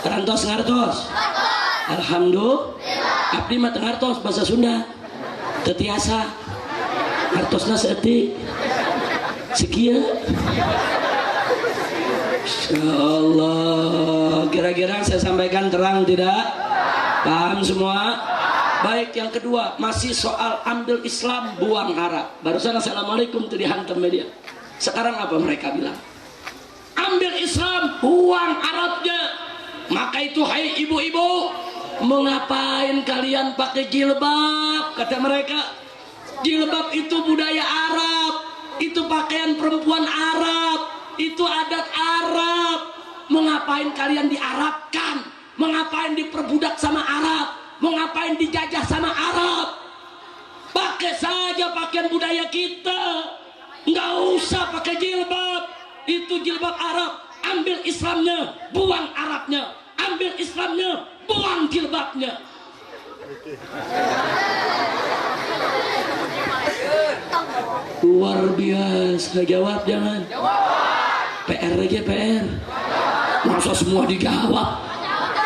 Parantos ngartos. Alhamdulillah. Abdi mah teu ngartos bahasa Sunda. Teu tiasa. Ngartosna seeutik. Sekieu. Insyaallah. Kira-kira saya sampaikan terang tidak? Paham semua? Baik, yang kedua masih soal ambil Islam buang Arab. Barusan assalamualaikum itu dihantam media. Sekarang apa mereka bilang? Ambil Islam buang Arabnya. Maka itu hai ibu-ibu, mengapain kalian pakai jilbab? Kata mereka, jilbab itu budaya Arab, itu pakaian perempuan Arab, itu adat Arab. Mengapain kalian diarabkan? Mengapain diperbudak sama Arab? Mengapain dijajah sama Arab? Pakai saja pakaian budaya kita, nggak usah pakai jilbab. Itu jilbab Arab. Ambil Islamnya, buang Arabnya. Ambil Islamnya, buang jilbabnya. Luar biasa. Jawab jangan. PR aja PR. Masa semua dijawab?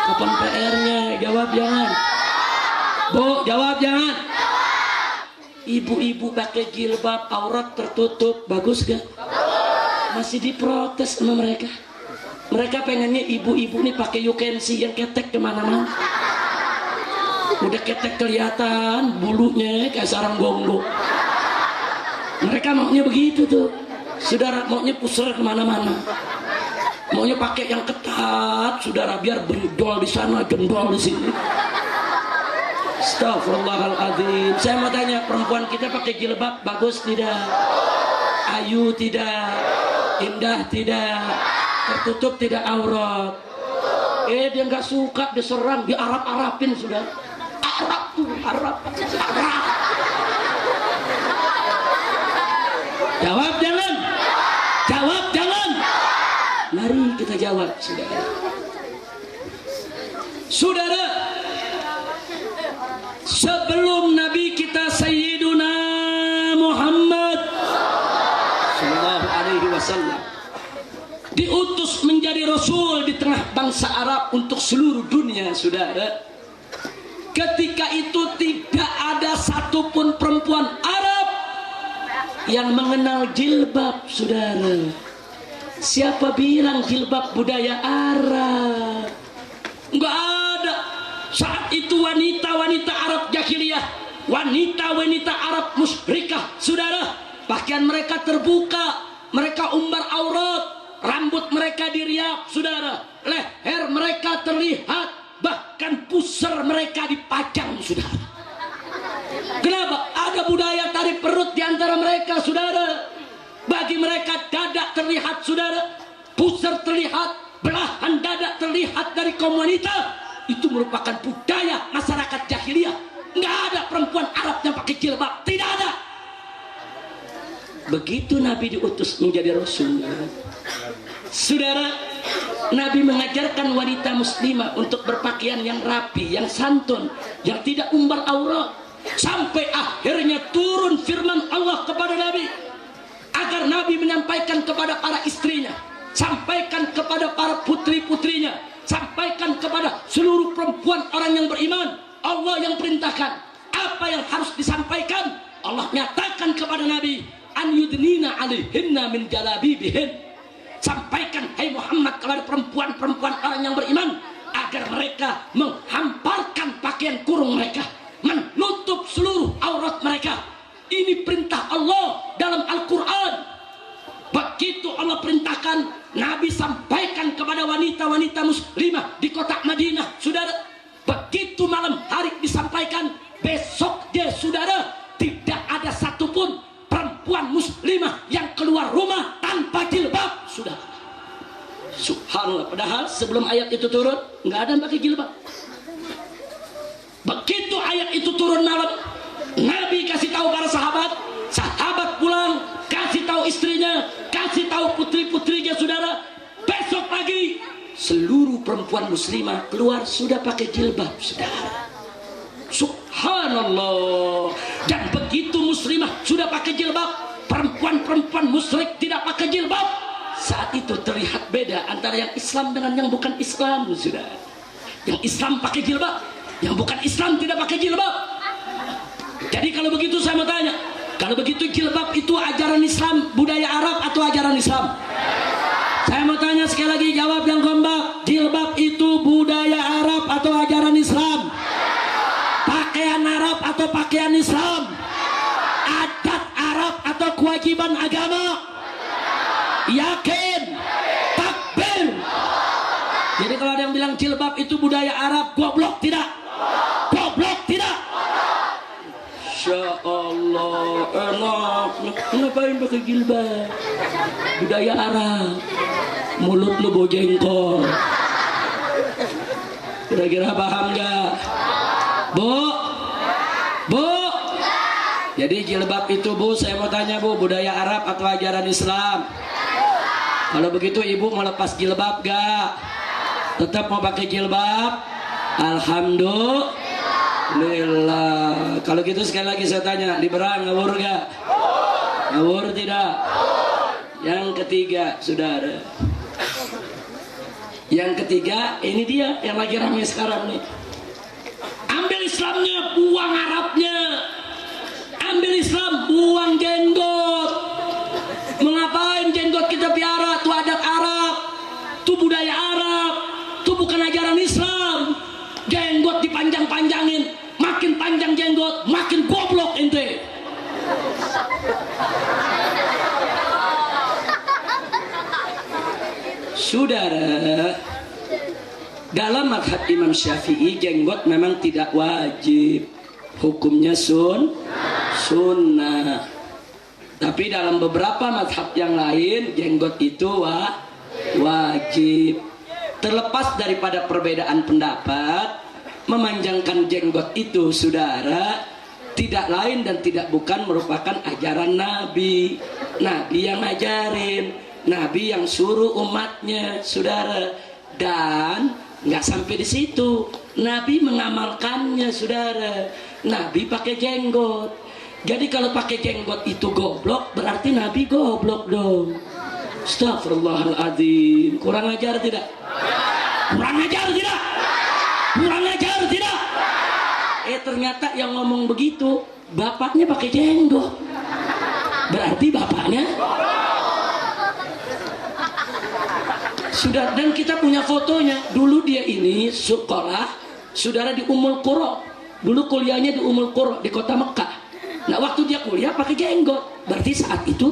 Kapan PR-nya? Jawab jangan. Bu, jawab jangan. Ibu-ibu pakai jilbab, aurat tertutup, bagus gak? Masih diprotes sama mereka. Mereka pengennya ibu-ibu nih pakai yukensi yang ketek kemana-mana. Udah ketek kelihatan bulunya kayak sarang gonggong. Mereka maunya begitu tuh. Saudara, maunya pusar kemana-mana. Maunya pakai yang ketat, saudara, biar berdol di sana, jendol di sini. Astagfirullahaladzim. Saya mau tanya, perempuan kita pakai jilbab bagus tidak? Ayu tidak? Indah tidak? Tertutup tidak aurat? Dia nggak suka diserang, diarap-arapin sudah. Arap tuh, arap. Jawab jangan. Jawab jangan. Mari kita jawab, saudara. Saudara, sebelum Nabi kita Sayyiduna Muhammad sallallahu alaihi wasallam diutus menjadi rasul di tengah bangsa Arab untuk seluruh dunia, saudara, ketika itu tidak ada satupun perempuan Arab yang mengenal jilbab, saudara. Siapa bilang jilbab budaya Arab? Enggak ada. Saat itu wanita-wanita Arab jahiliyah, wanita-wanita Arab musyrikah, saudara, pakaian mereka terbuka, mereka umbar aurat, rambut mereka diriap, saudara, leher mereka terlihat, bahkan pusar mereka dipajang, saudara. Kenapa? Ada budaya tarik perut di antara mereka, saudara. Bagi mereka dada terlihat, saudara, pusar terlihat, belahan dada terlihat dari kaum wanita. Itu merupakan budaya masyarakat jahiliyah. Nggak ada perempuan Arab yang pakai jilbab, tidak ada. Begitu Nabi diutus menjadi Rasul, saudara, Nabi mengajarkan wanita muslimah untuk berpakaian yang rapi, yang santun, yang tidak umbar aurat. Sampai akhirnya turun firman Allah kepada Nabi, agar Nabi menyampaikan kepada para istrinya, sampaikan kepada para putri-putrinya, sampaikan kepada seluruh perempuan orang yang beriman. Allah yang perintahkan apa yang harus disampaikan. Allah nyatakan kepada Nabi, an yudnina alaihinna min jalabibihin. Sampaikan, hai Muhammad, kepada perempuan-perempuan orang yang beriman, agar mereka menghamparkan pakaian kurung mereka, menutup seluruh aurat mereka. Ini perintah Allah dalam Al-Quran. Begitu Allah perintahkan, Nabi sampaikan kepada wanita-wanita muslimah di kota Madinah, saudara. Begitu malam hari disampaikan, besok dia, saudara, tidak ada satupun perempuan muslimah yang keluar rumah tanpa jilbab, saudara. Subhanallah. Padahal sebelum ayat itu turun, nggak ada yang pakai jilbab. Begitu ayat itu turun malam, Nabi kasih tahu para sahabat, sahabat pulang kasih tahu istrinya, kasih tahu putri-putrinya, saudara. Besok pagi seluruh perempuan muslimah keluar sudah pakai jilbab, saudara. Subhanallah. Dan begitu muslimah sudah pakai jilbab, perempuan-perempuan musyrik tidak pakai jilbab. Saat itu terlihat beda antara yang Islam dengan yang bukan Islam, saudara. Yang Islam pakai jilbab, yang bukan Islam tidak pakai jilbab. Jadi kalau begitu saya mau tanya, kalau begitu jilbab itu ajaran Islam, budaya Arab atau ajaran Islam? Saya mau tanya sekali lagi, jawab yang kompak. Jilbab itu budaya Arab atau ajaran Islam? Pakaian Arab atau pakaian Islam? Adat Arab atau kewajiban agama? Yakin? Takbir. Jadi kalau ada yang bilang jilbab itu budaya Arab, goblok tidak? Goblok tidak? Masya Allah, enak. Ngapain pakai jilbab? Budaya Arab. Mulut lu bau jengkol. Kira-kira paham gak? Bu? Bu? Jadi jilbab itu, Bu, saya mau tanya, Bu, budaya Arab atau ajaran Islam? Kalau begitu ibu mau lepas jilbab gak? Tetap mau pakai jilbab? Alhamdulillah. Kalau gitu sekali lagi saya tanya, liberal ngawur gak? Ngawur tidak? Yang ketiga, saudara, yang ketiga, ini dia yang lagi ramai sekarang nih. Ambil Islamnya, buang Arabnya. Ambil Islam, buang jenggot. Mengapain jenggot kita piara? Itu adat Arab, itu budaya Arab, itu bukan ajaran Islam. Jenggot dipanjang-panjangin, makin panjang jenggot, makin goblok ente. Saudara, dalam mazhab Imam Syafi'i jenggot memang tidak wajib. hukumnya sunnah. Tapi dalam beberapa mazhab yang lain jenggot itu wajib. Terlepas daripada perbedaan pendapat, memanjangkan jenggot itu saudara tidak lain dan tidak bukan merupakan ajaran Nabi. Nabi yang ngajarin, Nabi yang suruh umatnya saudara. Dan nggak sampai di situ, Nabi mengamalkannya saudara. Nabi pakai jenggot. Jadi kalau pakai jenggot itu goblok, berarti Nabi goblok dong. Astagfirullahaladzim. Kurang ajar tidak? Kurang ajar tidak? Kurang ajar tidak? Ternyata yang ngomong begitu bapaknya pakai jenggot. Berarti bapaknya sudah. Dan kita punya fotonya. Dulu dia ini sekolah saudara di Ummul Qura. Dulu kuliahnya di Ummul Qura di kota Mekah. Nah waktu dia kuliah pakai jenggot, berarti saat itu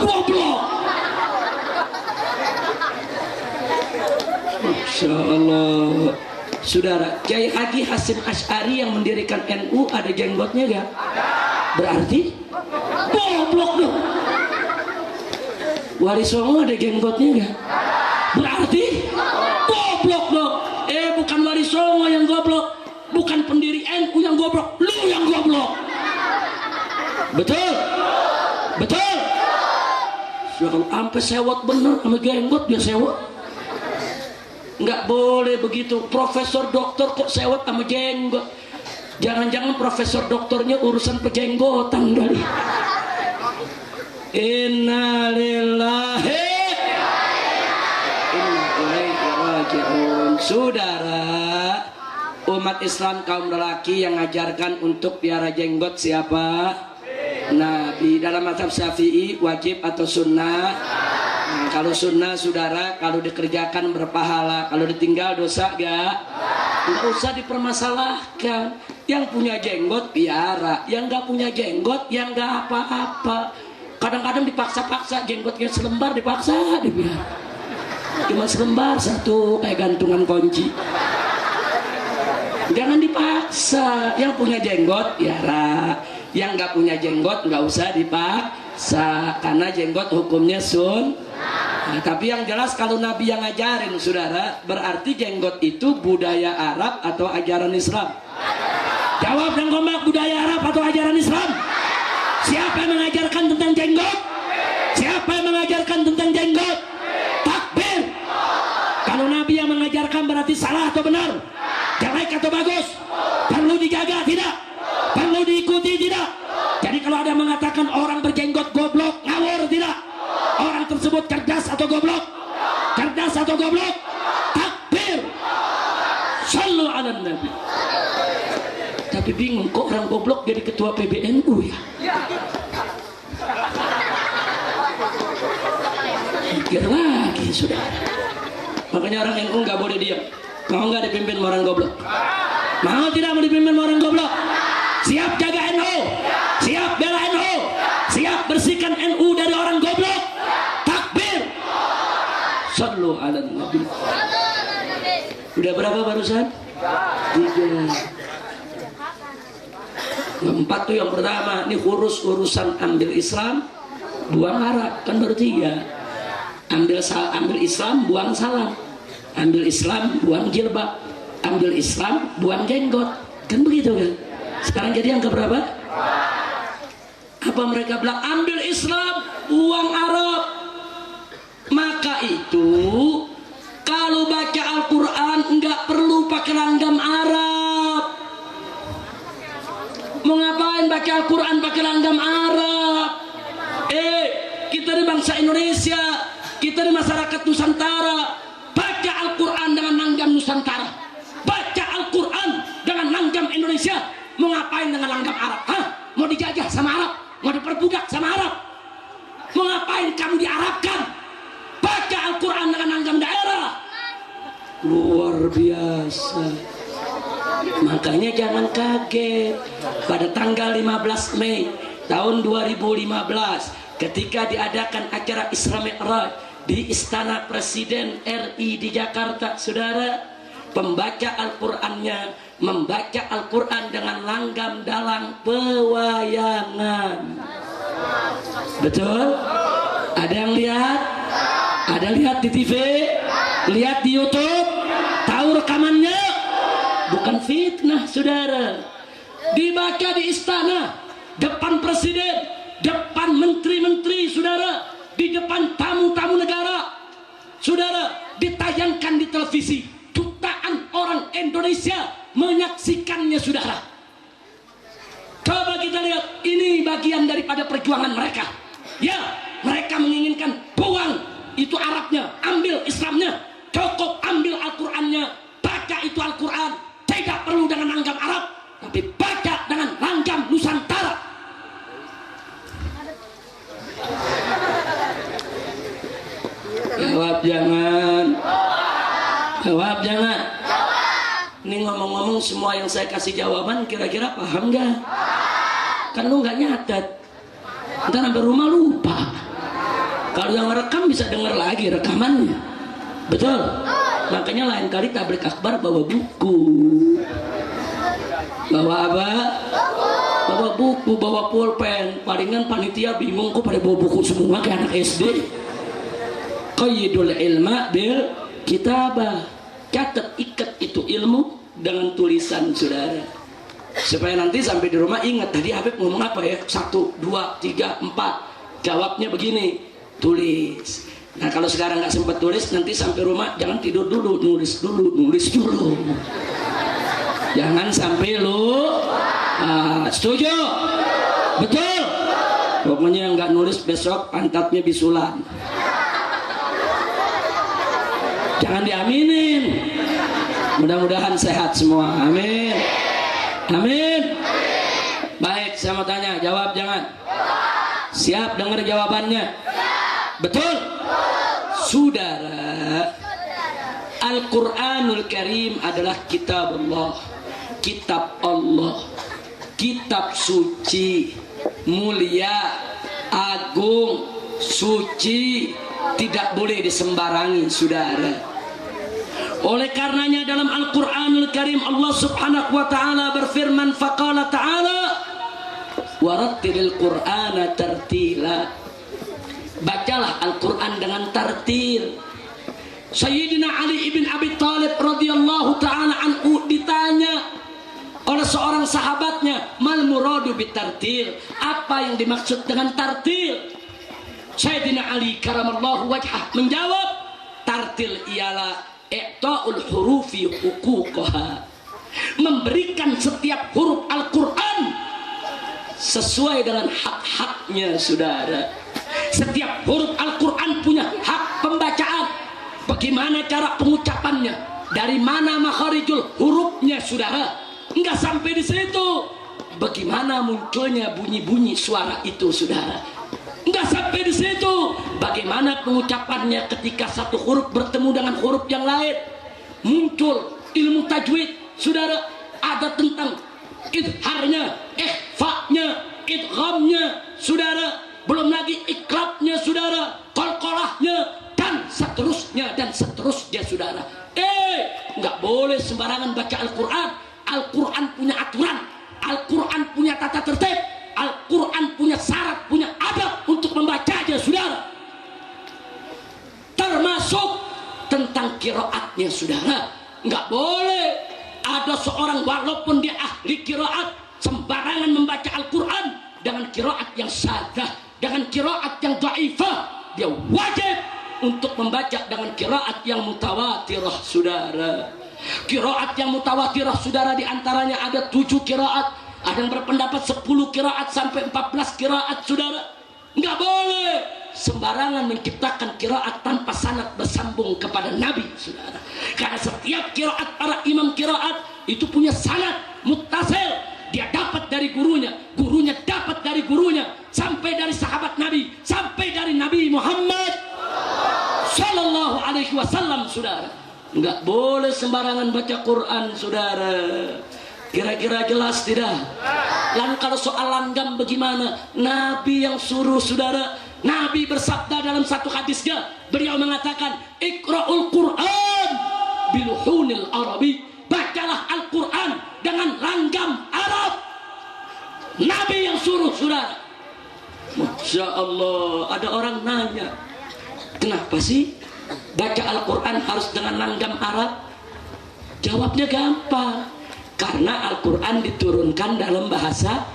goblok. Masya Allah. Saudara, Kiai Haji Hasyim Asy'ari yang mendirikan NU ada jenggotnya gak? Berarti goblok dong. Wali Songo ada jenggotnya gak? Berarti goblok dong. Bukan Wali Songo yang goblok, bukan pendiri NU yang goblok, lu yang goblok. Betul? Betul? Sampai sewot bener sama jenggot dia sewot. Nggak boleh begitu. Profesor doktor kok sewot sama jenggot. Jangan-jangan profesor doktornya urusan pejenggotan kali. Innalillahi inna ilaihi raji'un. Saudara, umat Islam kaum lelaki yang ngajarkan untuk piara jenggot siapa? Nabi. Dalam mazhab Syafi'i wajib atau sunnah? Nah, kalau sunnah saudara, kalau dikerjakan berpahala, kalau ditinggal dosa gak? Nggak usah dipermasalahkan. Yang punya jenggot piara, yang nggak punya jenggot yang nggak apa-apa. Kadang-kadang dipaksa-paksa, jenggotnya selembar dipaksa dipiara. Cuma selembar satu kayak gantungan kunci. Jangan dipaksa. Yang punya jenggot piara, yang nggak punya jenggot nggak usah dipaksa, karena jenggot hukumnya Nah, tapi yang jelas kalau Nabi yang ngajarin saudara, berarti jenggot itu budaya Arab atau ajaran Islam? Jawab yang kompak, budaya Arab atau ajaran Islam? Siapa yang mengajarkan tentang jenggot? Siapa yang mengajarkan tentang jenggot? Takbir. Kalau Nabi yang mengajarkan berarti salah atau benar? Jelek atau bagus? Perlu dijaga tidak? Perlu diikuti tidak? Jadi kalau ada yang mengatakan orang berjenggot goblok, ngawur tidak? Orang tersebut cerdas atau goblok? Cerdas atau goblok? Takbir. Shallu ala Nabi. Tapi bingung kok orang goblok jadi ketua PBNU ya? Mikir lagi sudah. Makanya orang NU nggak boleh diam. Mau nggak dipimpin orang goblok? Mau tidak mau dipimpin orang goblok? Siap jaga NU, siap bela NU, siap bersihkan NU dari orang goblok. Takbir. Sallu ala Nabi. Udah berapa barusan? 3. 4 tuh yang pertama. Ini urusan ambil Islam, buang Arab, kan baru 3. Ambil Islam, buang salam. Ambil Islam, buang jilbab. Ambil Islam, buang jenggot. Kan begitu kan? Sekarang jadi yang keberapa? Apa mereka bilang? Ambil Islam, buang Arab. Maka itu kalau baca Al-Quran nggak perlu pakai langgam Arab. Mau ngapain baca Al-Quran pakai langgam Arab? Kita di bangsa Indonesia, kita di masyarakat Nusantara, baca Al-Quran dengan langgam Nusantara, baca Al-Quran dengan langgam Indonesia. Mau ngapain dengan langgam Arab? Hah? Mau dijajah sama Arab? Mau diperbudak sama Arab? Mau ngapain kamu diarabkan? Baca Al-Quran dengan langgam daerah. Luar biasa. Makanya jangan kaget pada tanggal 15 Mei tahun 2015 ketika diadakan acara Isra Mi'raj di Istana Presiden RI di Jakarta, saudara, Pembaca Al-Qur'annya membaca Al-Qur'an dengan langgam dalam pewayangan. Betul? Ada yang lihat? Ada lihat di TV? Lihat di YouTube? Tahu rekamannya? Bukan fitnah, saudara. Dibaca di istana, depan presiden, depan menteri-menteri, saudara, di depan tamu-tamu negara, saudara, ditayangkan di televisi. Jutaan orang Indonesia menyaksikannya, saudara. Coba kita lihat, ini bagian daripada perjuangan mereka. Ya, mereka menginginkan buang itu Arabnya, ambil Islamnya, cukup ambil Al-Qur'annya, baca itu Al-Qur'an, tidak perlu dengan langgam Arab, tapi baca dengan langgam Nusantara. Jawab jangan. Jawab jangan. Ini ngomong-ngomong semua yang saya kasih jawaban kira-kira paham nggak? Kan lu nggak nyatet, ntar sampai rumah lupa. Kalau yang merekam bisa denger lagi rekamannya, betul? Makanya lain kali tablik akbar bawa buku. Bawa apa? Bawa buku, bawa pulpen. Palingan panitia bingung kok pada bawa buku semua kayak anak SD. Qayyidul ilma bil kitabah. Catat, ikat itu ilmu dengan tulisan, saudara, supaya nanti sampai di rumah ingat tadi Habib ngomong apa ya, 1, 2, 3, 4, jawabnya begini, tulis. Nah kalau sekarang nggak sempat tulis, nanti sampai rumah jangan tidur dulu, nulis dulu, jangan sampai lu setuju? Betul? Pokoknya yang nggak nulis besok pantatnya bisulan. Jangan diaminin. Mudah-mudahan sehat semua. Amin. Amin. Baik, saya mau tanya, jawab jangan. Siap dengar jawabannya? Betul? Saudara, Al-Quranul Karim adalah kitab Allah. Kitab Allah, kitab suci, mulia, agung, suci, tidak boleh disembarangi, saudara. Oleh karenanya dalam Al-Quranul Karim Allah subhanahu wa ta'ala berfirman, faqala ta'ala warattilil qur'ana tartila. Bacalah Al-Quran dengan tartil. Sayyidina Ali ibn Abi Thalib radhiyallahu ta'ala anhu ditanya oleh seorang sahabatnya, mal muradu bitartil, apa yang dimaksud dengan tartil? Sayyidina Ali karamallahu wajhah menjawab, tartil ialah i'ta'ul hurufi huquqaha, memberikan setiap huruf Al-Quran sesuai dengan hak-haknya, saudara. Setiap huruf Al-Quran punya hak pembacaan. Bagaimana cara pengucapannya, dari mana makharijul hurufnya, saudara. Enggak sampai di situ, bagaimana munculnya bunyi-bunyi suara itu, saudara. Enggak sampai di situ, bagaimana pengucapannya ketika satu huruf bertemu dengan huruf yang lain. Muncul ilmu tajwid, saudara. Ada tentang idharnya, ikhfa'nya, idghamnya, saudara. Belum lagi iklabnya, saudara, qalqalahnya, dan seterusnya, saudara. Enggak boleh sembarangan baca Al-Quran. Al-Quran punya aturan, Al-Quran punya tata tertib, Al-Quran punya syarat, punya adab untuk membacanya, saudara. Termasuk tentang qiraatnya, saudara. Enggak boleh ada seorang walaupun dia ahli qiraat sembarangan membaca Al-Quran dengan qiraat yang syadzah, dengan qiraat yang dhaifah. Dia wajib untuk membaca dengan qiraat yang mutawatirah, saudara. Qiraat yang mutawatirah, saudara, diantaranya ada 7 qiraat. Ada yang berpendapat 10 qiraat sampai 14 qiraat, saudara. Enggak boleh sembarangan menciptakan qiraat tanpa sanad bersambung kepada Nabi, saudara. Karena setiap qiraat para imam qiraat itu punya sanad muttasil. Dia dapat dari gurunya, gurunya dapat dari gurunya, sampai dari sahabat Nabi, sampai dari Nabi Muhammad sallallahu alaihi wasallam, saudara. Enggak boleh sembarangan baca Quran, saudara. Kira-kira jelas tidak? Lalu kalau soal langgam bagaimana? Nabi yang suruh, saudara. Nabi bersabda dalam satu hadisnya, beliau mengatakan, Iqra'ul Quran bil biluhunil arabi, bacalah Al-Quran dengan langgam Arab. Nabi yang suruh, saudara. Masya Allah, ada orang nanya, kenapa sih baca Al-Quran harus dengan langgam Arab? Jawabnya gampang, karena Al-Quran diturunkan dalam bahasa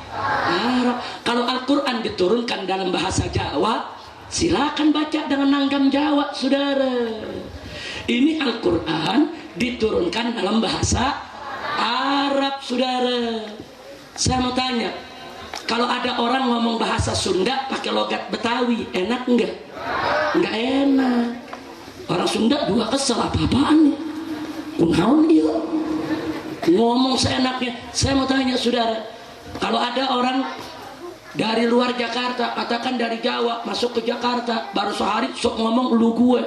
Arab. Kalau Al-Quran diturunkan dalam bahasa Jawa, silakan baca dengan langgam Jawa, saudara. Ini Al-Quran diturunkan dalam bahasa Arab, saudara. Saya mau tanya, kalau ada orang ngomong bahasa Sunda pakai logat Betawi, enak enggak? Enggak enak. Orang Sunda juga kesel, apa-apaan nih? Kunaon dia ngomong seenaknya. Saya mau tanya, saudara, kalau ada orang dari luar Jakarta, katakan dari Jawa masuk ke Jakarta, baru sehari sok ngomong lu gue,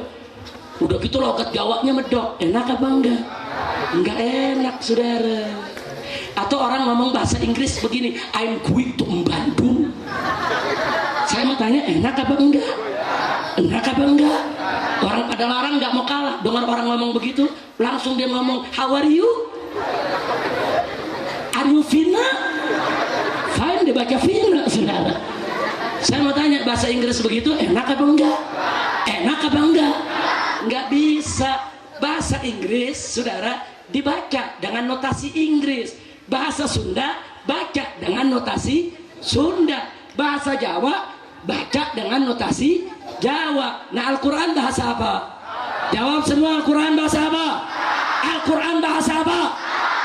udah gitu logat Jawanya medok, enak apa enggak? Enggak enak, saudara. Atau orang ngomong bahasa Inggris begini, I'm going to Bandung. Saya mau tanya, enak apa enggak? Enak apa enggak? Orang pada larang nggak mau kalah. Dengar orang ngomong begitu, langsung dia ngomong, how are you? Are you Vina? Fine, dia baca Vina, saudara. Saya mau tanya, bahasa Inggris begitu enak apa enggak? Enak apa enggak? Enggak bisa. Bahasa Inggris, saudara, dibaca dengan notasi Inggris. Bahasa Sunda baca dengan notasi Sunda. Bahasa Jawa baca dengan notasi Jawa. Nah, Al-Quran bahasa apa? Jawab semua, Al-Quran bahasa apa? Al-Quran bahasa apa?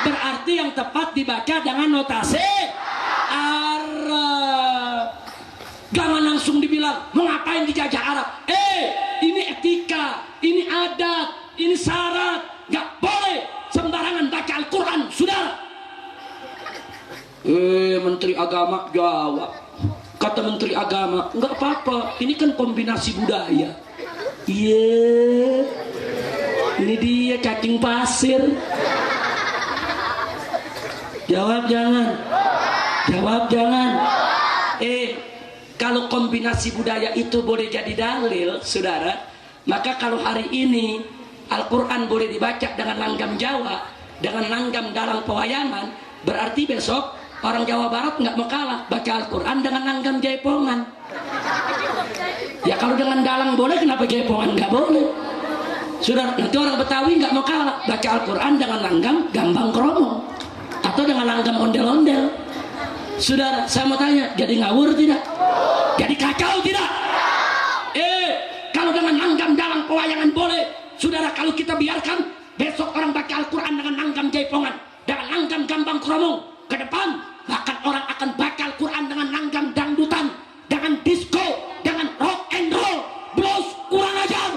Berarti yang tepat dibaca dengan notasi Arab. Jangan langsung dibilang, mau ngapain dijajah Arab? Ini etika, ini adat, ini syarat. Gak boleh sembarangan baca Al-Quran, saudara. Menteri Agama jawab. Kata Menteri Agama, enggak apa-apa, ini kan kombinasi budaya. Iya, ini dia cacing pasir. Jawab jangan. Jawab jangan. Kalau kombinasi budaya itu boleh jadi dalil, saudara, maka kalau hari ini Al-Quran boleh dibaca dengan langgam Jawa, dengan langgam dalang pewayangan, berarti besok orang Jawa Barat nggak mau kalah baca Al-Quran dengan langgam Jaipongan. Ya kalau dengan dalang boleh, kenapa Jaipongan nggak boleh? Sudah, nanti orang Betawi nggak mau kalah baca Al-Quran dengan langgam Gambang Kromong atau dengan langgam ondel-ondel. Saudara, saya mau tanya, jadi ngawur tidak? Jadi kacau tidak? Kalau dengan langgam dalang pewayangan boleh, saudara, kalau kita biarkan besok orang baca Al-Quran dengan langgam Jaipongan, dengan langgam Gambang Kromong, ke depan bahkan orang akan baca Al-Quran dengan langgam dangdutan, dengan disco, dengan rock and roll, blues, kurang ajar.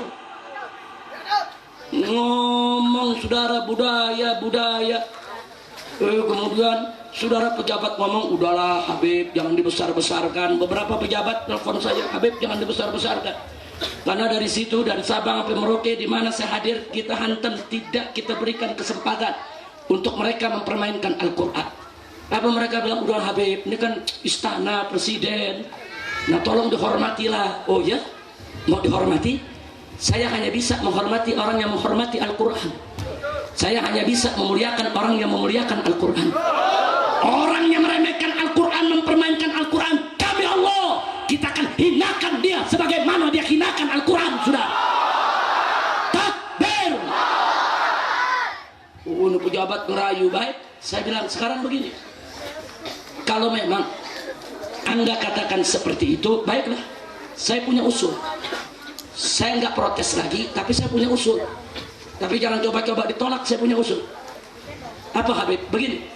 Ngomong, saudara, budaya. Kemudian saudara pejabat ngomong, udahlah Habib, jangan dibesar-besarkan. Beberapa pejabat telepon saya, Habib jangan dibesar-besarkan. Karena dari situ, dari Sabang sampai Merauke, di mana saya hadir, kita hantam, tidak kita berikan kesempatan untuk mereka mempermainkan Al-Quran. Apa mereka bilang, udah Habib, ini kan istana presiden, nah tolong dihormatilah. Oh ya, mau dihormati? Saya hanya bisa menghormati orang yang menghormati Al-Quran. Saya hanya bisa memuliakan orang yang memuliakan Al-Quran. Orang yang meremehkan Al-Quran, mempermainkan Al-Quran, kami Allah, kita akan hinakan dia sebagaimana dia hinakan Al-Quran. Sudah. Takbir. Ini pejabat ngerayu baik. Saya bilang sekarang begini, kalau memang Anda katakan seperti itu, baiklah, saya punya usul. Saya nggak protes lagi, tapi saya punya usul. Tapi jangan coba-coba ditolak, saya punya usul. Apa Habib? Begini,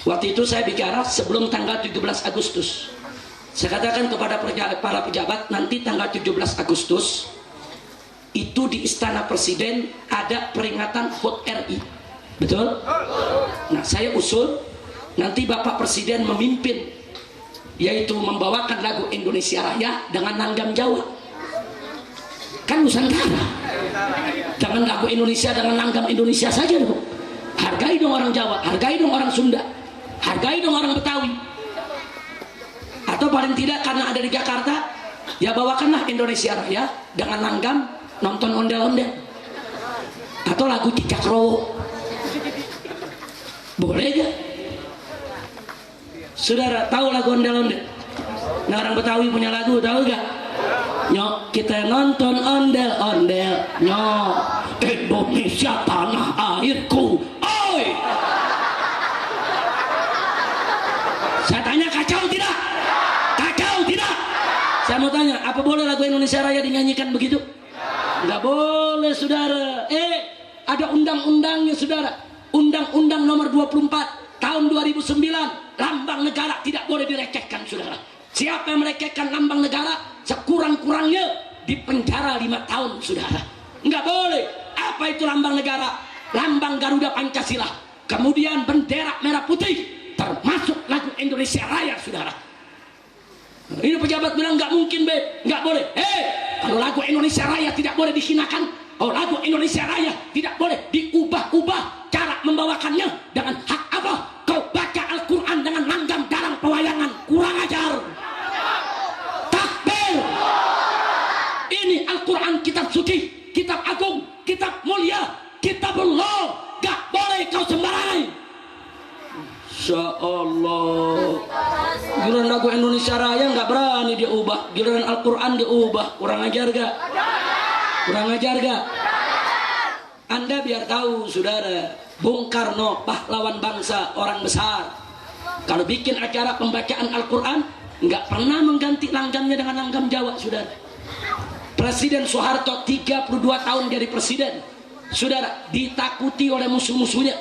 waktu itu saya bicara sebelum tanggal 17 Agustus. Saya katakan kepada para pejabat, nanti tanggal 17 Agustus itu di Istana Presiden ada peringatan HUT RI. Betul? Nah, saya usul nanti Bapak Presiden memimpin, yaitu membawakan lagu Indonesia Raya dengan langgam Jawa. Kan Nusantara. Jangan lagu Indonesia dengan langgam Indonesia saja dong. Hargai dong orang Jawa, hargai dong orang Sunda, hargai dong orang Betawi. Atau paling tidak karena ada di Jakarta, ya bawakanlah Indonesia Raya dengan langgam nonton ondel-ondel. Atau lagu Cicak Rowo. Boleh gak? Saudara tahu lagu ondel-ondel? Nah, orang Betawi punya lagu, tahu gak? Nyok, kita nonton ondel-ondel. Nyok, Indonesia tanah airku. Oi! Saya tanya, kacau tidak? Kacau tidak? Saya mau tanya, apa boleh lagu Indonesia Raya dinyanyikan begitu? Enggak boleh, saudara. Ada undang-undangnya, saudara. Undang-undang nomor 24 tahun 2009, lambang negara tidak boleh direcehkan, saudara. Siapa yang melecehkan lambang negara, sekurang-kurangnya dipenjara 5 tahun, saudara. Enggak boleh. Apa itu lambang negara? Lambang Garuda Pancasila, kemudian bendera merah putih, termasuk lagu Indonesia Raya, saudara. Ini pejabat bilang nggak mungkin, nggak boleh. Kalau lagu Indonesia Raya tidak boleh dihinakan, lagu Indonesia Raya tidak boleh diubah-ubah cara membawakannya. Dengan hak apa kau baca Al-Quran dengan langgam dalam pewayangan? Kurang ajar. Takbir. Ini Al-Quran, kitab suci, kitab agung, kitab mulia, kitabullah. Gak boleh kau sembarangan. Insya Allah. Giliran lagu Indonesia Raya nggak berani dia ubah, giliran Al-Quran dia ubah. Kurang ajar gak? Kurang ajar gak? Anda biar tahu, saudara, Bung Karno, pahlawan bangsa, orang besar, kalau bikin acara pembacaan Al-Quran nggak pernah mengganti langgamnya dengan langgam Jawa, saudara. Presiden Soeharto 32 tahun jadi presiden, saudara, ditakuti oleh musuh-musuhnya,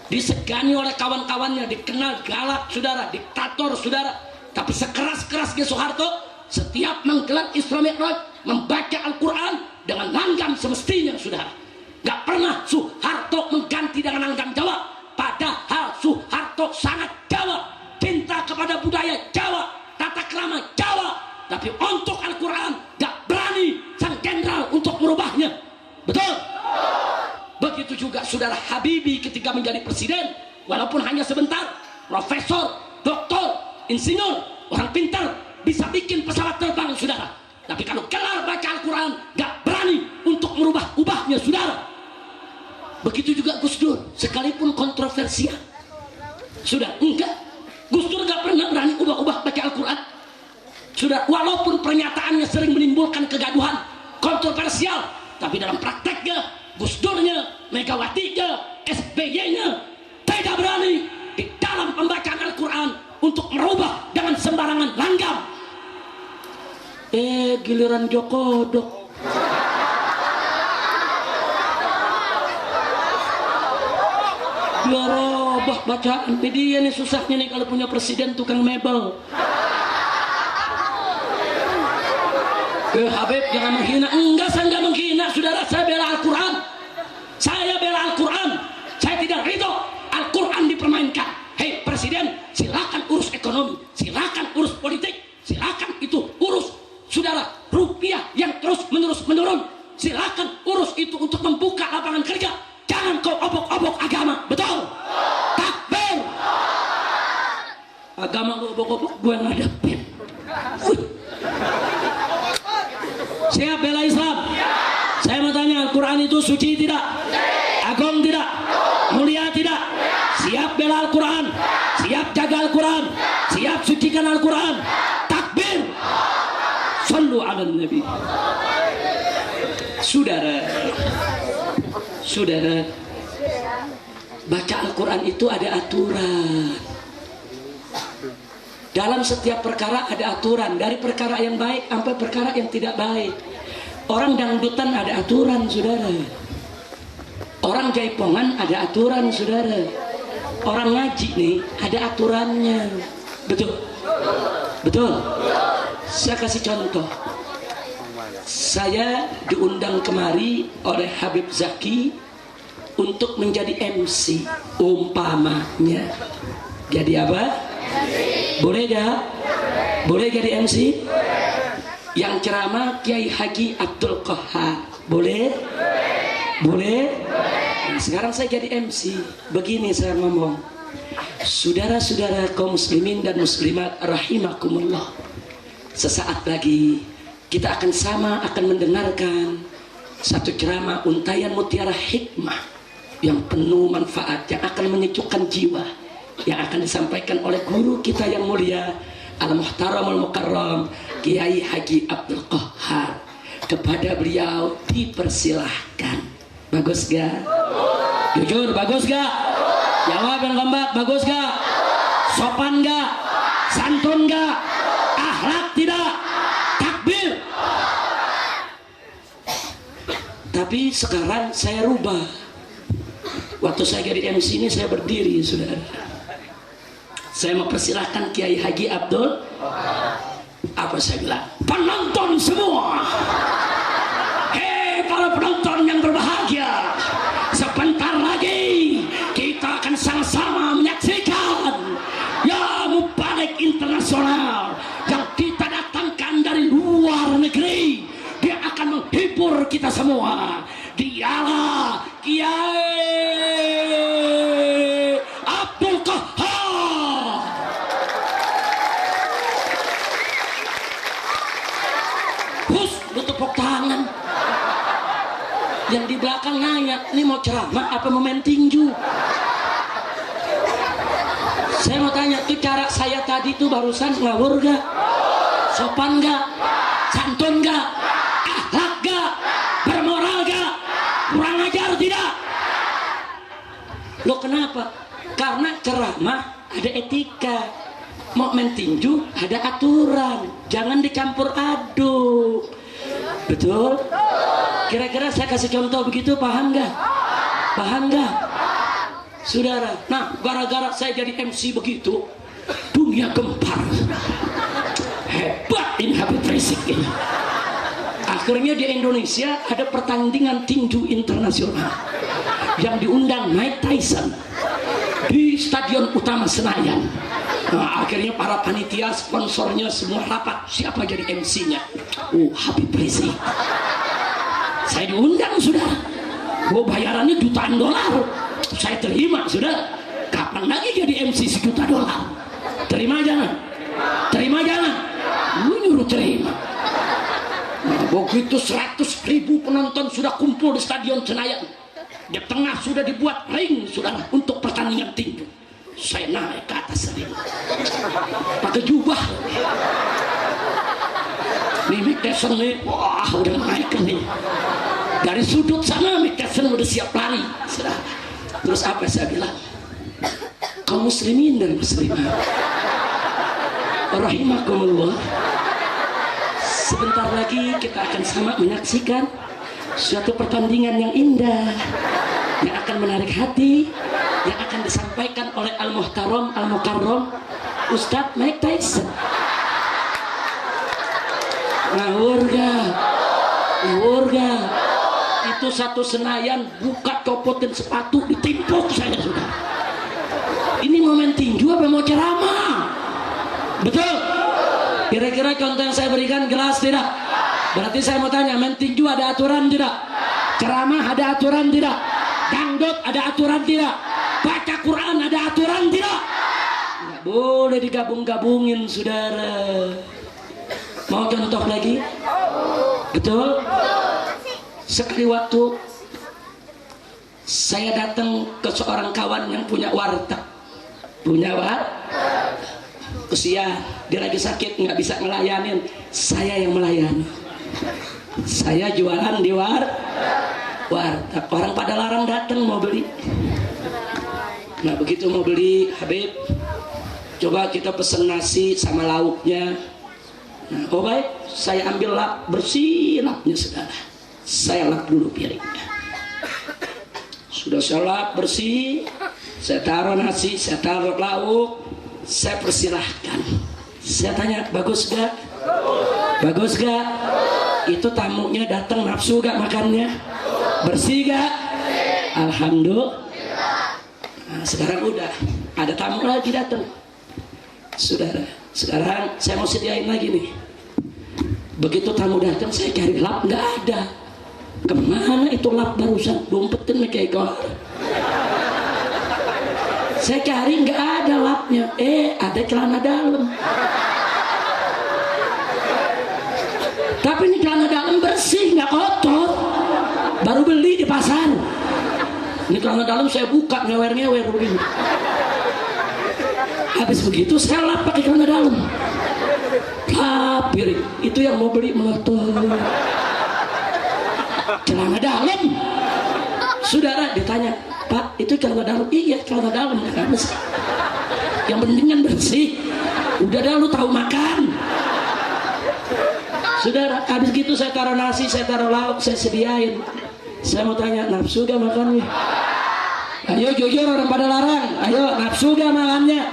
disegani oleh kawan-kawannya, dikenal galak, saudara, diktator, saudara. Tapi sekeras-kerasnya Soeharto, setiap menggelar Isra Mi'raj, membaca Al-Quran dengan langgam semestinya, saudara. Gak pernah Soeharto mengganti dengan langgam Jawa. Padahal Soeharto sangat Jawa, cinta kepada budaya Jawa, tata krama Jawa. Tapi untuk Al-Quran gak berani sang jenderal untuk merubahnya. Betul? Begitu juga saudara Habibie ketika menjadi presiden, walaupun hanya sebentar, profesor, doktor, insinyur, orang pintar, bisa bikin pesawat terbang, saudara. Tapi kalau kelar baca Al-Quran, gak berani untuk merubah-ubahnya, saudara. Begitu juga Gus Dur, sekalipun kontroversial, sudah enggak, Gus Dur gak pernah berani ubah-ubah baca Al-Quran, sudah. Walaupun pernyataannya sering menimbulkan kegaduhan, kontroversial, tapi dalam prakteknya Gus Durnya, Megawatinya, SBY-nya tidak berani di dalam pembacaan Al-Quran untuk merubah dengan sembarangan langgam. Giliran Joko Dok, dia robah bacaan. Dia nih susahnya nih kalau punya presiden tukang mebel. Habib jangan menghina. Enggak, saya enggak menghina, saudara. Saya bela Al-Quran. Saya bela Al-Quran. Saya tidak ridho Al-Quran dipermainkan. Hei presiden, silakan urus ekonomi, silakan urus politik, silakan itu urus, saudara, rupiah yang terus menerus menurun, silakan urus itu untuk membuka lapangan kerja. Jangan kau obok-obok agama. Betul? Takbir. Agama lu obok-obok, gue ngadepin. Siap bela Islam? Saya mau tanya, Al-Quran itu suci tidak? Agung tidak? Mulia tidak? Siap bela Al-Quran? Siap jaga Al-Quran? Siap sucikan Al-Quran? Takbir. Sallu ala Nabi. Saudara, baca Al-Quran itu ada aturan. Dalam setiap perkara ada aturan, dari perkara yang baik sampai perkara yang tidak baik. Orang dangdutan ada aturan, saudara. Orang jaipongan ada aturan, saudara. Orang ngaji nih ada aturannya. Betul? Betul? Saya kasih contoh. Saya diundang kemari oleh Habib Zaki untuk menjadi MC, umpamanya. Jadi apa? Boleh gak? Boleh jadi MC? Yang ceramah Kiai Haji Abdul Qahar. Boleh? Boleh? Nah, sekarang saya jadi MC. Begini saya ngomong. Saudara-saudara kaum muslimin dan muslimat rahimakumullah. Sesaat lagi kita akan mendengarkan Satu ceramah untayan mutiara hikmah yang penuh manfaat, yang akan menyejukkan jiwa, yang akan disampaikan oleh guru kita yang mulia Al-Muhtaram Al-Mukarram Kiai Haji Abdul Qahar. Kepada beliau dipersilahkan. Bagus gak? Jujur, bagus gak? Jawab yang kompak, bagus gak? Sopan gak? Santun gak? Akhlak tidak? Takbir. Tapi sekarang saya rubah. Waktu saya jadi MC ini saya berdiri, saudara. Saya mau persilahkan Kiai Haji Abdul. Apa saya bilang? Penonton semua, hei para penonton yang berbahagia, sebentar lagi kita akan sama-sama menyaksikan ya Mubalik Internasional yang kita datangkan dari luar negeri. Dia akan menghibur kita semua. Dialah Kiai Abdul Qahar. Lu tepuk tangan. Yang di belakang nanya, ini mau ceramah apa mau main tinju? Saya mau tanya, tuh cara saya tadi tuh barusan ngawur gak? Sopan gak? Santun gak? Akhlak gak? Bermoral gak? Kurang ajar tidak? Lo kenapa? Karena ceramah ada etika, mau main tinju ada aturan, jangan dicampur aduk. Betul? Kira-kira saya kasih contoh begitu, paham gak? Paham gak? Saudara, nah gara-gara saya jadi MC begitu, dunia gempar. Hebat ini Habib Rizik ini. Akhirnya di Indonesia ada pertandingan tinju internasional yang diundang Mike Tyson di Stadion Utama Senayan. Nah, akhirnya para panitia, sponsornya semua rapat, siapa jadi MC-nya? Oh, Habib Rizik. Saya diundang, sudah. Oh, bayarannya jutaan dolar. Saya terima, sudah. Kapan lagi jadi MC $1 juta? Terima jangan? Terima jangan? Lu nyuruh terima. Nah, begitu 100.000 penonton sudah kumpul di Stadion Senayan. Di tengah sudah dibuat ring, saudara, untuk pertandingan tinju. Saya naik ke atas ring, pakai jubah. Nih Mick Tyson nih, wah udah naik nih. Dari sudut sana Mick Tyson udah siap lari, saudara. Terus apa saya bilang? Kaum muslimin dan muslimat, rahimakumullah. Sebentar lagi kita akan sama menyaksikan suatu pertandingan yang indah, yang akan menarik hati, yang akan disampaikan oleh Al-Muhtaram Al-Mukarram Ustadz Mike Tyson. Ngawur gak? Itu satu Senayan buka copotin sepatu ditimpuk saya, sudah. Ini mau main tinju apa mau ceramah? Betul? Kira-kira contoh yang saya berikan jelas tidak? Berarti saya mau tanya, main tinju ada aturan tidak? Ceramah ada aturan tidak? Dangdut ada aturan tidak? Baca Quran ada aturan tidak? Nggak boleh digabung-gabungin, saudara. Mau contoh lagi? Betul? Sekali waktu saya datang ke seorang kawan yang punya warteg. Punya usia, dia lagi sakit nggak bisa ngelayanin, saya yang melayani. Saya jualan di warteg. Orang pada larang datang mau beli. Nah begitu mau beli, Habib, coba kita pesen nasi sama lauknya. Nah, oh baik, saya ambil lap, bersih lapnya, saudara. Saya lap dulu piringnya. Sudah saya lap bersih, saya taruh nasi, saya taruh lauk, saya persilahkan. Saya tanya, bagus gak? Bagus gak? Itu tamunya datang nafsu gak makannya? Bersih gak? Alhamdulillah. Nah, sekarang udah ada tamu lagi datang, saudara. Sekarang saya mau sediain lagi nih. Begitu tamu datang, saya cari lap, nggak ada. Kemana itu lap barusan? Dompetin kayak gol. Saya cari nggak ada lapnya. Ada celana dalam. Tapi ini celana dalam bersih, nggak kotor. Ini celana dalam saya buka ngewer-ngewer begini. Habis begitu saya lap pakai celana dalam. Piring itu yang mau beli melotot. Celana dalam. Saudara ditanya, Pak itu celana dalam? Iya celana dalam. Yang penting kan bersih. Udah dah lu tahu makan. Saudara, habis gitu saya taruh nasi, saya taruh lauk, saya sediain. Saya mau tanya, nafsu gak makannya? Ayo jujur, orang pada larang. Ayo, nafsu gak makannya?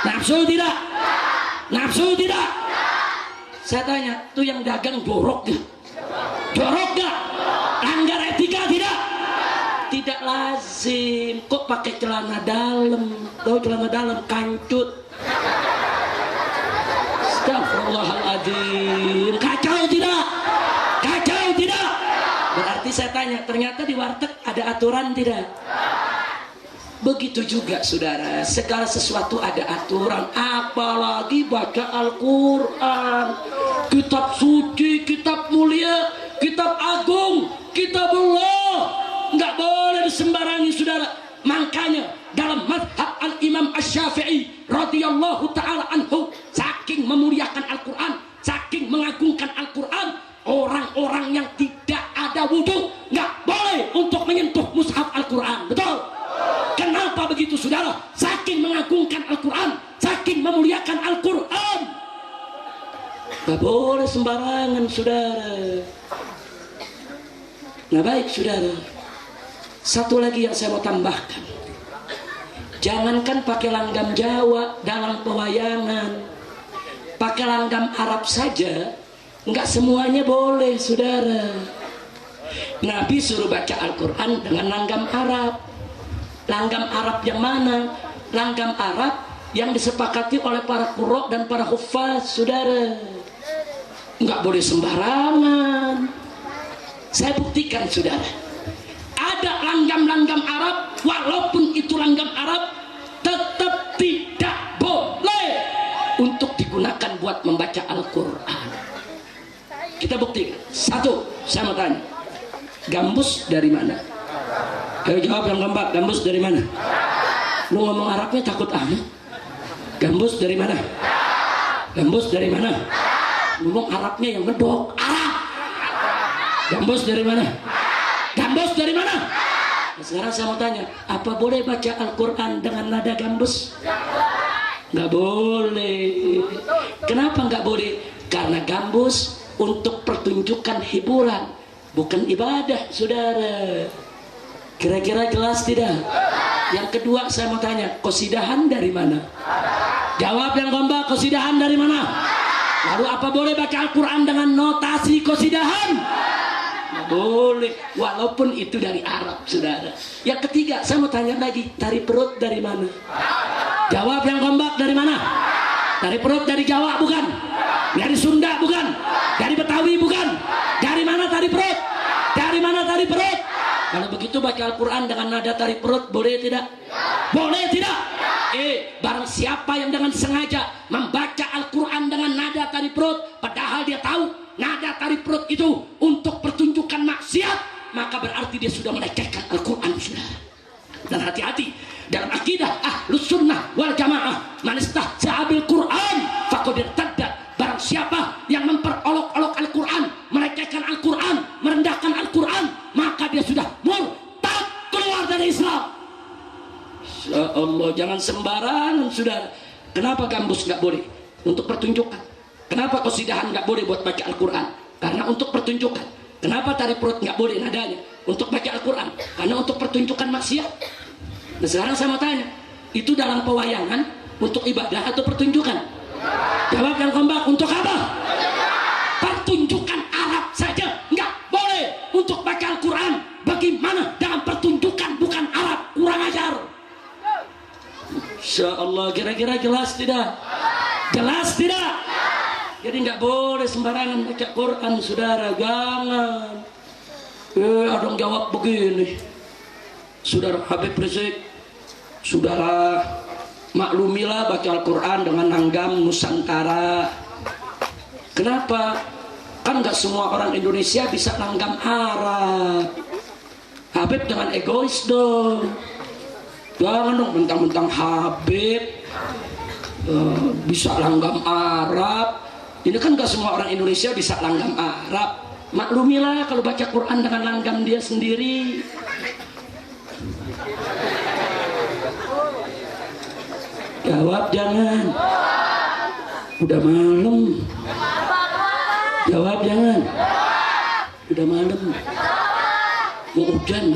Nafsu tidak? Nafsu tidak? Saya tanya, tuh yang dagang jorok gak? Jorok gak? Langgar etika tidak? Tidak lazim. Kok pakai celana dalam? Tahu celana dalam kancut. Astagfirullahaladzim. Kacau tidak? Kacau tidak? Berarti saya tanya, ternyata di warteg ada aturan tidak? Begitu juga saudara, segala sesuatu ada aturan. Apalagi baca Al-Quran, kitab suci, kitab mulia, kitab agung, kitab Allah. Nggak boleh disembarangi saudara. Makanya dalam mazhab Al-Imam Asy-Syafi'i radhiyallahu ta'ala anhu, saking memuliakan Al-Quran, saking mengagungkan Al-Quran, orang-orang yang tidak ada wudhu nggak boleh untuk menyentuh mushaf Al-Quran. Betul? Kenapa begitu saudara? Saking mengagungkan Al-Quran, saking memuliakan Al-Quran, nggak boleh sembarangan saudara. Nah baik saudara, satu lagi yang saya mau tambahkan, jangankan pakai langgam Jawa dalam pewayangan, pakai langgam Arab saja nggak semuanya boleh saudara. Nabi suruh baca Al-Quran dengan langgam Arab. Langgam Arab yang mana? Langgam Arab yang disepakati oleh para qurra dan para huffaz saudara. Nggak boleh sembarangan. Saya buktikan saudara, ada langgam-langgam Arab, walaupun itu langgam Arab, tetap tidak boleh untuk digunakan buat membaca Al-Quran. Kita buktikan. Satu, saya mau tanya, gambus dari mana? Ayo jawab yang keempat, gambus dari mana? Lu ngomong Arabnya takut amat. Gambus dari mana? Gambus dari mana? Ngomong Arabnya yang medok. Arab. Gambus dari mana? Gambus dari mana? Nah, sekarang saya mau tanya, apa boleh baca Al-Quran dengan nada gambus? Nggak boleh. Kenapa nggak boleh? Karena gambus untuk pertunjukan hiburan, bukan ibadah saudara. Kira-kira jelas tidak? Yang kedua saya mau tanya, qasidahan dari mana? Jawab yang kompak, qasidahan dari mana? Lalu apa boleh baca Al-Quran dengan notasi qasidahan? Nggak boleh, walaupun itu dari Arab saudara. Yang ketiga saya mau tanya lagi, tari perut dari mana? Jawab yang kompak, dari mana? Tari perut dari Jawa bukan? Dari Sunda bukan? Dari Betawi bukan? Dari mana tari perut? Dari mana tari perut? Kalau begitu baca Al-Quran dengan nada tari perut boleh tidak? Boleh tidak? Barang siapa yang dengan sengaja membaca Al-Quran dengan nada tari perut, padahal dia tahu nada tari perut itu untuk pertunjukan maksiat, maka berarti dia sudah melecehkan Al-Quran saudara. Dan hati-hati dalam akidah Ahlus Sunnah wal Jamaah, man istahza'a bil Quran faqad irtadda. Barang siapa yang memperolok-olok Al-Quran, melecehkan Al-Quran, merendahkan Al-Quran, maka dia sudah murtad, keluar dari Islam. Ya Allah, jangan sembarangan saudara. Kenapa gambus nggak boleh? Untuk pertunjukan. Kenapa qasidahan nggak boleh buat baca Al-Quran? Karena untuk pertunjukan. Kenapa tari perut nggak boleh nadanya? Untuk baca Al-Quran. Karena untuk pertunjukan maksiat. Nah sekarang saya mau tanya, itu dalam pewayangan untuk ibadah atau pertunjukan? Jawab yang kompak, untuk apa? Pertunjukan Arab saja nggak boleh untuk baca Al-Quran. Bagaimana dengan pertunjukan bukan Arab? Kurang ajar. Insya Allah, kira-kira jelas tidak? Jelas tidak? Jadi nggak boleh sembarangan baca Quran saudara, jangan. Ada yang jawab begini, saudara Habib Rizik, saudara maklumilah baca Al-Quran dengan langgam Nusantara. Kenapa? Kan nggak semua orang Indonesia bisa langgam Arab. Habib jangan egois dong. Jangan dong mentang-mentang Habib bisa langgam Arab. Ini kan gak semua orang Indonesia bisa langgam Arab. Maklumilah kalau baca Quran dengan langgam dia sendiri. Jawab jangan. Udah malam. Jawab jangan. Udah malam. Mau hujan.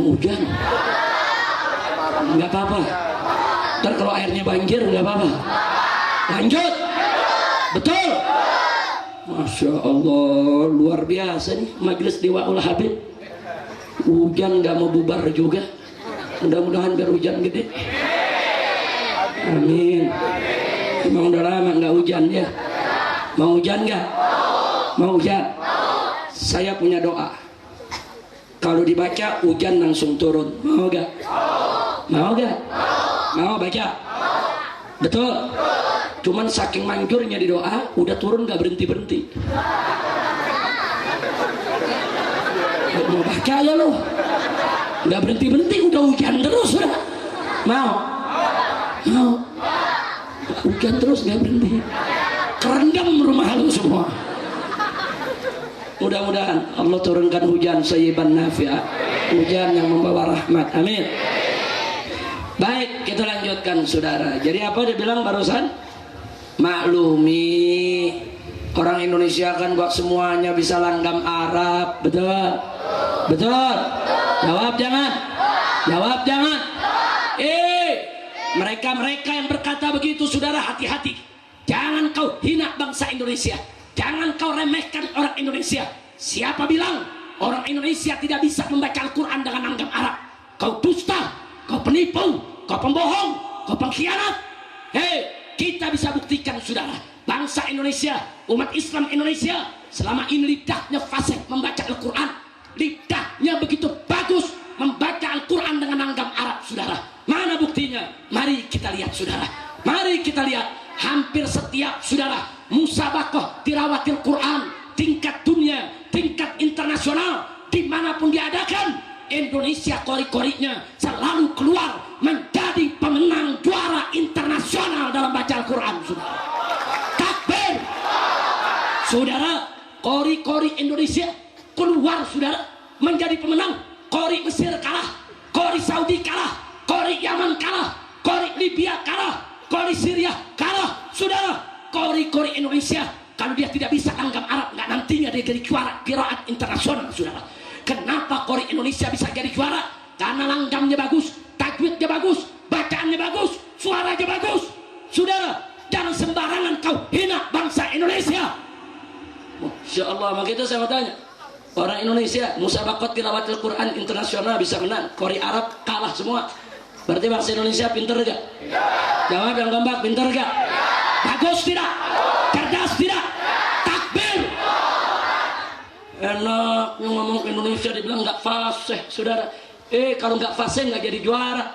Enggak apa-apa. Ntar kalau airnya banjir enggak apa-apa. Lanjut. Betul. Masya Allah, luar biasa nih majelis Liwaul Habib. Hujan nggak mau bubar juga. Mudah-mudahan biar hujan gede. Amin. Emang udah lama nggak hujan ya? Mau hujan nggak? Mau hujan? Saya punya doa. Kalau dibaca hujan langsung turun. Mau gak? Mau gak? Mau baca? Betul? Cuman saking manjurnya di doa, udah turun gak berhenti-berhenti. Mau baca ya lo? Gak berhenti-berhenti, udah hujan terus udah. Mau? Mau? Hujan terus gak berhenti. Kerendam rumah lu semua. Mudah-mudahan Allah turunkan hujan sayyiban nafi'ah, hujan yang membawa rahmat. Amin. Baik, kita lanjutkan saudara. Jadi apa dia bilang barusan? Maklumi, orang Indonesia kan gak semuanya bisa langgam Arab. Betul? Betul? Jawab jangan. Jawab jangan. Mereka-mereka yang berkata begitu, saudara, hati-hati. Jangan kau hina bangsa Indonesia. Jangan kau remehkan orang Indonesia. Siapa bilang orang Indonesia tidak bisa membaca Al-Quran dengan langgam Arab? Kau dusta, kau penipu, kau pembohong, kau pengkhianat. Kita bisa buktikan saudara, bangsa Indonesia, umat Islam Indonesia selama ini lidahnya fasih membaca Al-Quran, lidahnya begitu bagus membaca Al-Quran dengan langgam Arab saudara. Mana buktinya? Mari kita lihat saudara. Mari kita lihat hampir setiap saudara musabaqah tilawatil Quran tingkat dunia, tingkat internasional, dimanapun diadakan, Indonesia kori-korinya selalu keluar menjadi pemenang juara internasional dalam baca Al-Quran saudara. Takbir. Saudara, kori-kori Indonesia keluar saudara menjadi pemenang. Kori Mesir kalah, kori Saudi kalah, kori Yaman kalah, kori Libya kalah, kori Syria kalah saudara. Kori-kori Indonesia kalau dia tidak bisa langgam Arab, nggak nantinya dia jadi juara qiraat internasional saudara. Kenapa kori Indonesia bisa jadi juara? Karena langgamnya bagus, tajwidnya bagus, bacaannya bagus, suaranya bagus. Saudara, jangan sembarangan kau hina bangsa Indonesia. Masya Allah, makanya saya mau tanya, orang Indonesia musabaqat tilawatil Quran internasional bisa menang, kori Arab kalah semua. Berarti bangsa Indonesia pinter gak? Jawab yang gambak, pinter gak? Bagus tidak? Cerdas tidak? Takbir. Enak ngomong Indonesia dibilang nggak fasih saudara. Kalau nggak fasih nggak jadi juara.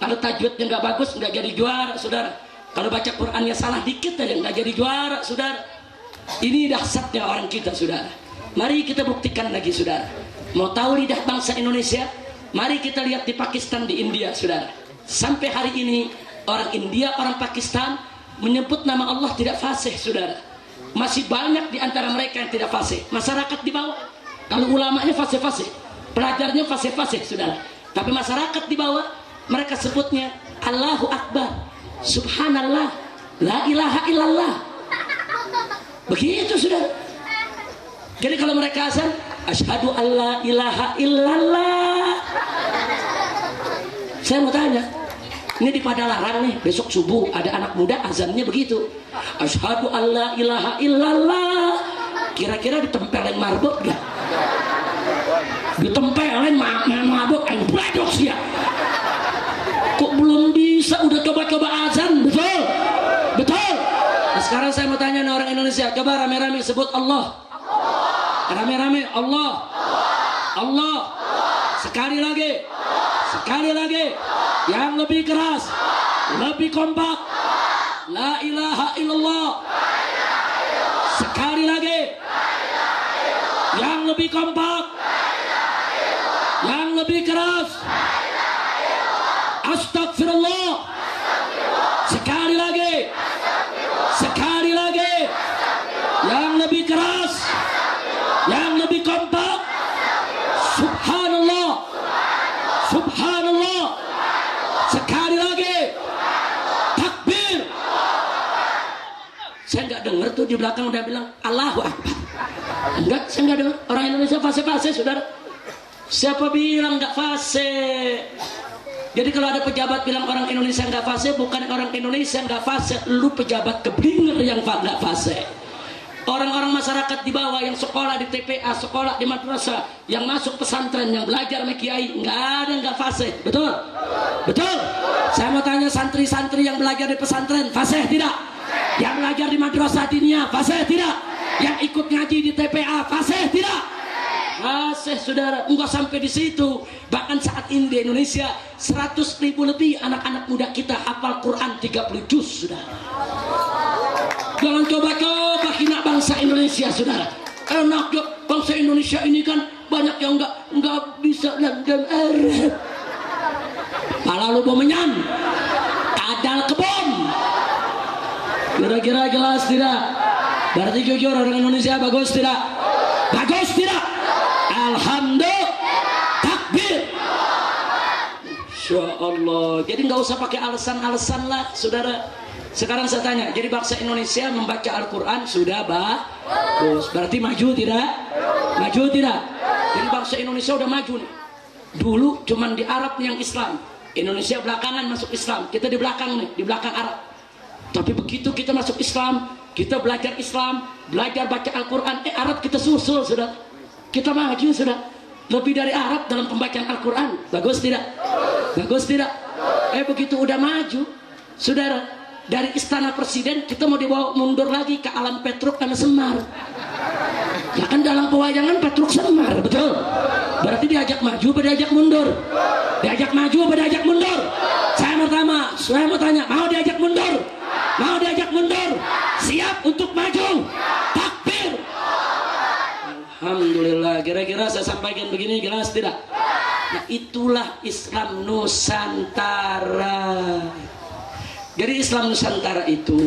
Kalau tajwidnya nggak bagus nggak jadi juara saudara. Kalau baca Qurannya salah dikit aja nggak jadi juara saudara. Ini dahsyatnya orang kita saudara. Mari kita buktikan lagi saudara. Mau tahu lidah bangsa Indonesia? Mari kita lihat di Pakistan, di India saudara. Sampai hari ini orang India, orang Pakistan menyebut nama Allah tidak fasih saudara. Masih banyak di antara mereka yang tidak fasih. Masyarakat di bawah, kalau ulamanya fasih-fasih, pelajarnya fasih-fasih saudara. Tapi masyarakat di bawah mereka sebutnya Allahu Akbar, Subhanallah, La ilaha illallah. Begitu saudara. Jadi kalau mereka azan, Asyhadu an la ilaha illallah. Saya mau tanya, ini di Padalarang nih, besok subuh ada anak muda azannya begitu, Asyhadu an la ilaha illallah. Kira-kira ditempelin marbot gak? Ditempelin marbot, ayo bladok sih ya. Kok belum bisa, udah coba-coba azan, betul? Betul? Nah, sekarang saya mau tanya nih orang Indonesia, coba rame-rame sebut Allah. Rame-rame Allah. Allah. Sekali lagi. Sekali lagi. Yang lebih keras, lebih kompak. La ilaha illallah. Sekali lagi. Yang lebih kompak. Yang lebih keras. Astagfirullah. Sekali lagi. Sekali lagi. Yang lebih keras. Yang lebih kompak. Subhanallah. Subhanallah. Sekali lagi. Takbir. Saya nggak dengar tuh di belakang udah bilang Allahu Akbar. Enggak, saya nggak dengar. Orang Indonesia fase-fase, saudara. Siapa bilang nggak fase? Jadi kalau ada pejabat bilang orang Indonesia nggak fase, bukan orang Indonesia nggak fase, lu pejabat keblinger yang nggak fase. Orang-orang masyarakat di bawah yang sekolah di TPA, sekolah di madrasah, yang masuk pesantren, yang belajar sama kiai, nggak ada nggak fase, betul? Betul? Saya mau tanya santri-santri yang belajar di pesantren, fase tidak? Yang belajar di madrasah diniyah, fase tidak? Yang ikut ngaji di TPA, fase tidak? Fase, saudara. Enggak sampai di situ. Bahkan saat ini di Indonesia 100.000 lebih anak-anak muda kita hafal Quran 30 juz, saudara. Jangan coba-coba hina bangsa Indonesia, saudara. Enak ya, bangsa Indonesia ini kan banyak yang nggak bisa dan Arab. Pala lu bomenyan, kadal kebon. Kira-kira jelas tidak? Berarti jujur orang Indonesia bagus tidak? Bagus tidak? Alhamdulillah. Takbir. Insya Allah. Jadi nggak usah pakai alasan-alasan lah, saudara. Sekarang saya tanya, jadi bangsa Indonesia membaca Al-Quran sudah bagus, berarti maju tidak? Maju tidak? Jadi bangsa Indonesia udah maju nih. Dulu cuman di Arab yang Islam, Indonesia belakangan masuk Islam, kita di belakang nih, di belakang Arab. Tapi begitu kita masuk Islam, kita belajar Islam, belajar baca Al-Quran, Arab kita susul, sudah. Kita maju, sudah. Lebih dari Arab dalam pembacaan Al-Quran. Bagus tidak? Bagus tidak? Begitu udah maju, saudara. Dari istana presiden kita mau dibawa mundur lagi ke alam Petruk karena Semar. Ya kan dalam pewayangan Petruk Semar, betul? Berarti diajak maju apa diajak mundur? Diajak maju apa diajak mundur? Saya mau tanya, mau diajak mundur? Mau diajak mundur? Siap untuk maju? Takbir. Alhamdulillah. Kira-kira saya sampaikan begini jelas tidak? Nah, itulah Islam Nusantara. Jadi Islam Nusantara itu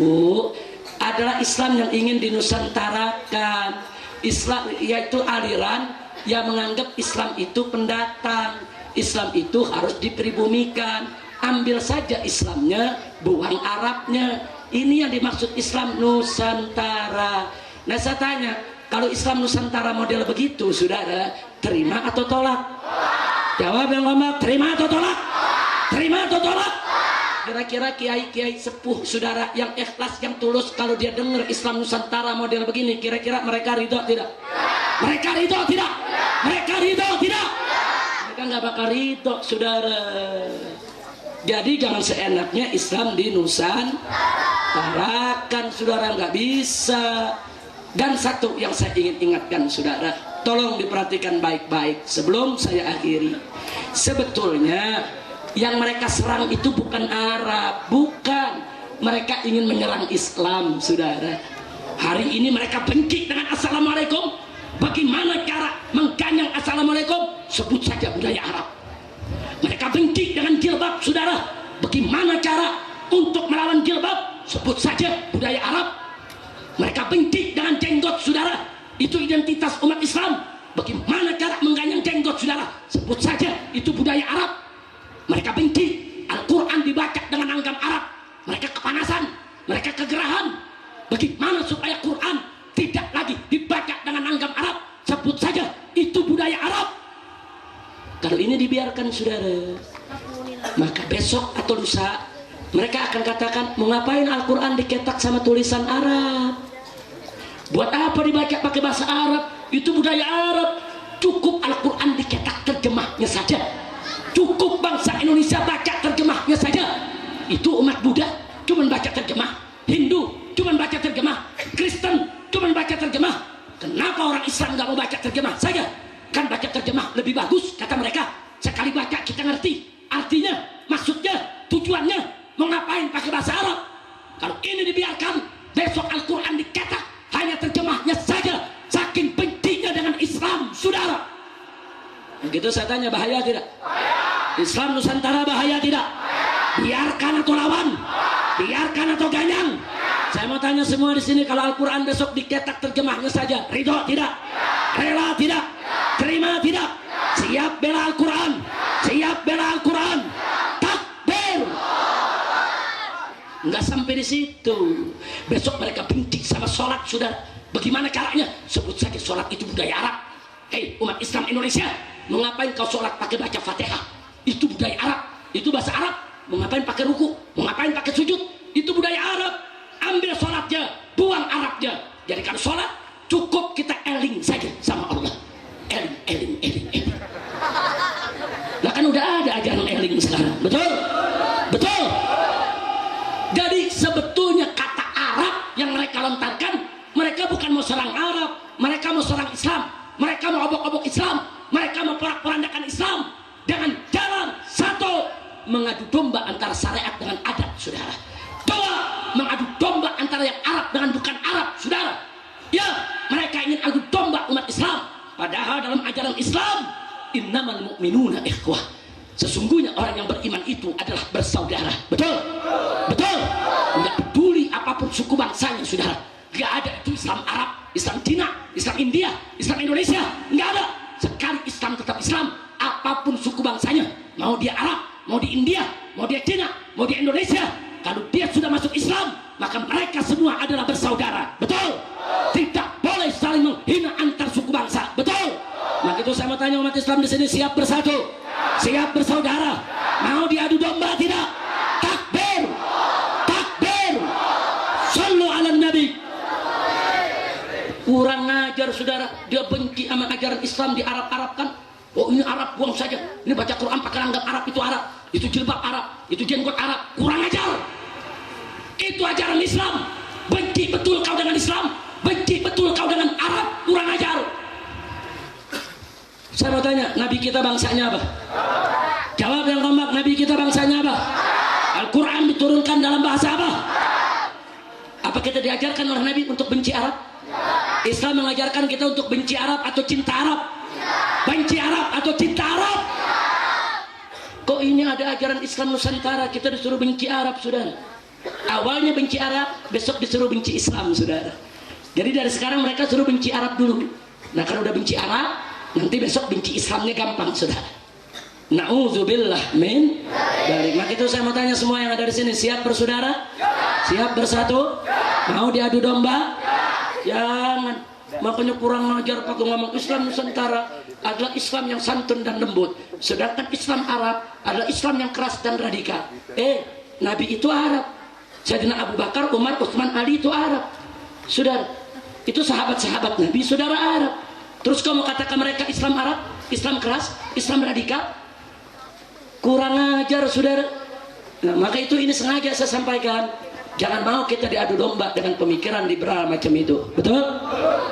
adalah Islam yang ingin dinusantarakan. Islam yaitu aliran yang menganggap Islam itu pendatang. Islam itu harus dipribumikan. Ambil saja Islamnya, buang Arabnya. Ini yang dimaksud Islam Nusantara. Nah saya tanya, kalau Islam Nusantara model begitu, saudara, terima atau tolak? Jawab yang ngomong, terima atau tolak? Terima atau tolak? Kira-kira kiai-kiai sepuh saudara yang ikhlas, yang tulus, kalau dia dengar Islam Nusantara model begini, kira-kira mereka ridho tidak? Mereka ridho tidak? Mereka ridho tidak? Mereka nggak bakal ridho, saudara. Jadi jangan seenaknya Islam di Nusantarakan, saudara, nggak bisa. Dan satu yang saya ingin ingatkan, saudara, tolong diperhatikan baik-baik sebelum saya akhiri. Sebetulnya yang mereka serang itu bukan Arab, bukan. Mereka ingin menyerang Islam, saudara. Hari ini mereka benci dengan Assalamualaikum. Bagaimana cara mengganyang Assalamualaikum? Sebut saja budaya Arab. Mereka benci dengan jilbab, saudara. Bagaimana cara untuk melawan jilbab? Sebut saja budaya Arab. Mereka benci dengan jenggot, saudara. Itu identitas umat Islam. Bagaimana cara mengganyang jenggot, saudara? Sebut saja, itu budaya Arab. Mereka benci Al-Quran dibaca dengan langgam Arab. Mereka kepanasan, mereka kegerahan. Bagaimana supaya Quran tidak lagi dibaca dengan langgam Arab? Sebut saja, itu budaya Arab. Kalau ini dibiarkan, saudara, maka besok atau lusa mereka akan katakan, mau ngapain Al-Quran diketak sama tulisan Arab? Buat apa dibaca pakai bahasa Arab? Itu budaya Arab. Cukup Al-Quran diketak terjemahnya saja. Cukup bangsa Indonesia baca terjemahnya saja. Itu umat Buddha cuma baca terjemah, Hindu cuma baca terjemah, Kristen cuma baca terjemah. Kenapa orang Islam nggak mau baca terjemah saja? Kan baca terjemah lebih bagus, kata mereka. Sekali baca kita ngerti artinya, maksudnya, tujuannya. Mau ngapain pakai bahasa Arab? Kalau ini dibiarkan, besok Al-Quran diketak hanya terjemahnya saja. Saking bencinya dengan Islam, saudara. Begitu saya tanya, bahaya tidak? Islam Nusantara bahaya tidak? Biarkan atau lawan? Biarkan atau ganyang? Saya mau tanya semua di sini, kalau Al-Quran besok diketak terjemahnya saja, ridho tidak? Rela tidak? Terima tidak? Siap bela Al-Quran? Siap bela Al-Quran? Takbir! Nggak sampai di situ. Besok mereka benci sama sholat, sudah. Bagaimana caranya? Sebut saja sholat itu budaya Arab. Hei umat Islam Indonesia, mau ngapain kau sholat pakai baca Fatihah? Itu budaya Arab, itu bahasa Arab. Mau ngapain pakai ruku? Mau ngapain pakai sujud? Itu budaya Arab. Ambil sholatnya, buang Arabnya. Jadi kalau sholat cukup kita eling saja sama Allah. Eling, eling, eling, eling. Nah kan udah ada ajaran eling sekarang, betul? Betul. Jadi sebetulnya kata Arab yang mereka lontarkan, mereka bukan mau serang Arab, mereka mau serang Islam, mereka mau obok-obok Islam, mereka mau porak-porandakan Islam dengan jalan satu, mengadu domba antara syariat dengan adat, saudara. Dua, mengadu domba antara yang Arab dengan bukan Arab, saudara. Ya, mereka ingin adu domba umat Islam. Padahal dalam ajaran Islam, innamal mu'minuna ikhwah. Sesungguhnya orang yang beriman itu adalah bersaudara. Betul? Betul? Tidak peduli apapun suku bangsanya, saudara. Tidak ada itu Islam Arab, Islam Cina, Islam India, Islam Indonesia. Tidak ada. Sekali Islam tetap Islam, apapun suku bangsanya. Mau dia Arab, mau di India, mau dia Cina, mau dia Indonesia. Kalau dia sudah masuk Islam, maka mereka semua adalah bersaudara. Betul? Tidak boleh saling menghina antar suku bangsa. Betul? Maka itu saya mau tanya umat Islam di sini, siap bersatu? Siap bersaudara? Mau diadu domba tidak? Takbir! Takbir! Sallu ala Nabi. Kurang ngajar, saudara. Dia benci sama ajaran Islam di Arab-Arab kan? Oh ini Arab, buang saja. Ini baca Quran pakai langgam Arab, itu Arab. Itu jilbab Arab, itu jenggot Arab. Kurang ajar. Itu ajaran Islam. Benci betul kau dengan Islam, benci betul kau dengan Arab. Kurang ajar. Saya mau tanya, Nabi kita bangsanya apa? Jawab yang kompak, Nabi kita bangsanya apa? Al-Quran diturunkan dalam bahasa apa? Apa kita diajarkan oleh Nabi untuk benci Arab? Islam mengajarkan kita untuk benci Arab atau cinta Arab? Benci Arab atau cinta Arab? Kok ini ada ajaran Islam Nusantara kita disuruh benci Arab, saudara? Awalnya benci Arab, besok disuruh benci Islam, saudara. Jadi dari sekarang mereka suruh benci Arab dulu. Nah kalau udah benci Arab, nanti besok benci Islamnya gampang, saudara. Na'udzubillah min dzalik. Maka itu saya mau tanya semua yang ada di sini, siap bersaudara? Siap bersatu? Mau diadu domba? Jangan. Makanya kurang ngajar pakai ngomong Islam Nusantara adalah Islam yang santun dan lembut, sedangkan Islam Arab adalah Islam yang keras dan radikal. Nabi itu Arab, Sayyidina Abu Bakar, Umar, Utsman, Ali itu Arab, saudara. Itu sahabat-sahabat Nabi, saudara Arab. Terus kamu katakan mereka Islam Arab, Islam keras, Islam radikal? Kurang ajar, saudara. Nah, maka itu ini sengaja saya sampaikan. Jangan mau kita diadu domba dengan pemikiran liberal macam itu. Betul?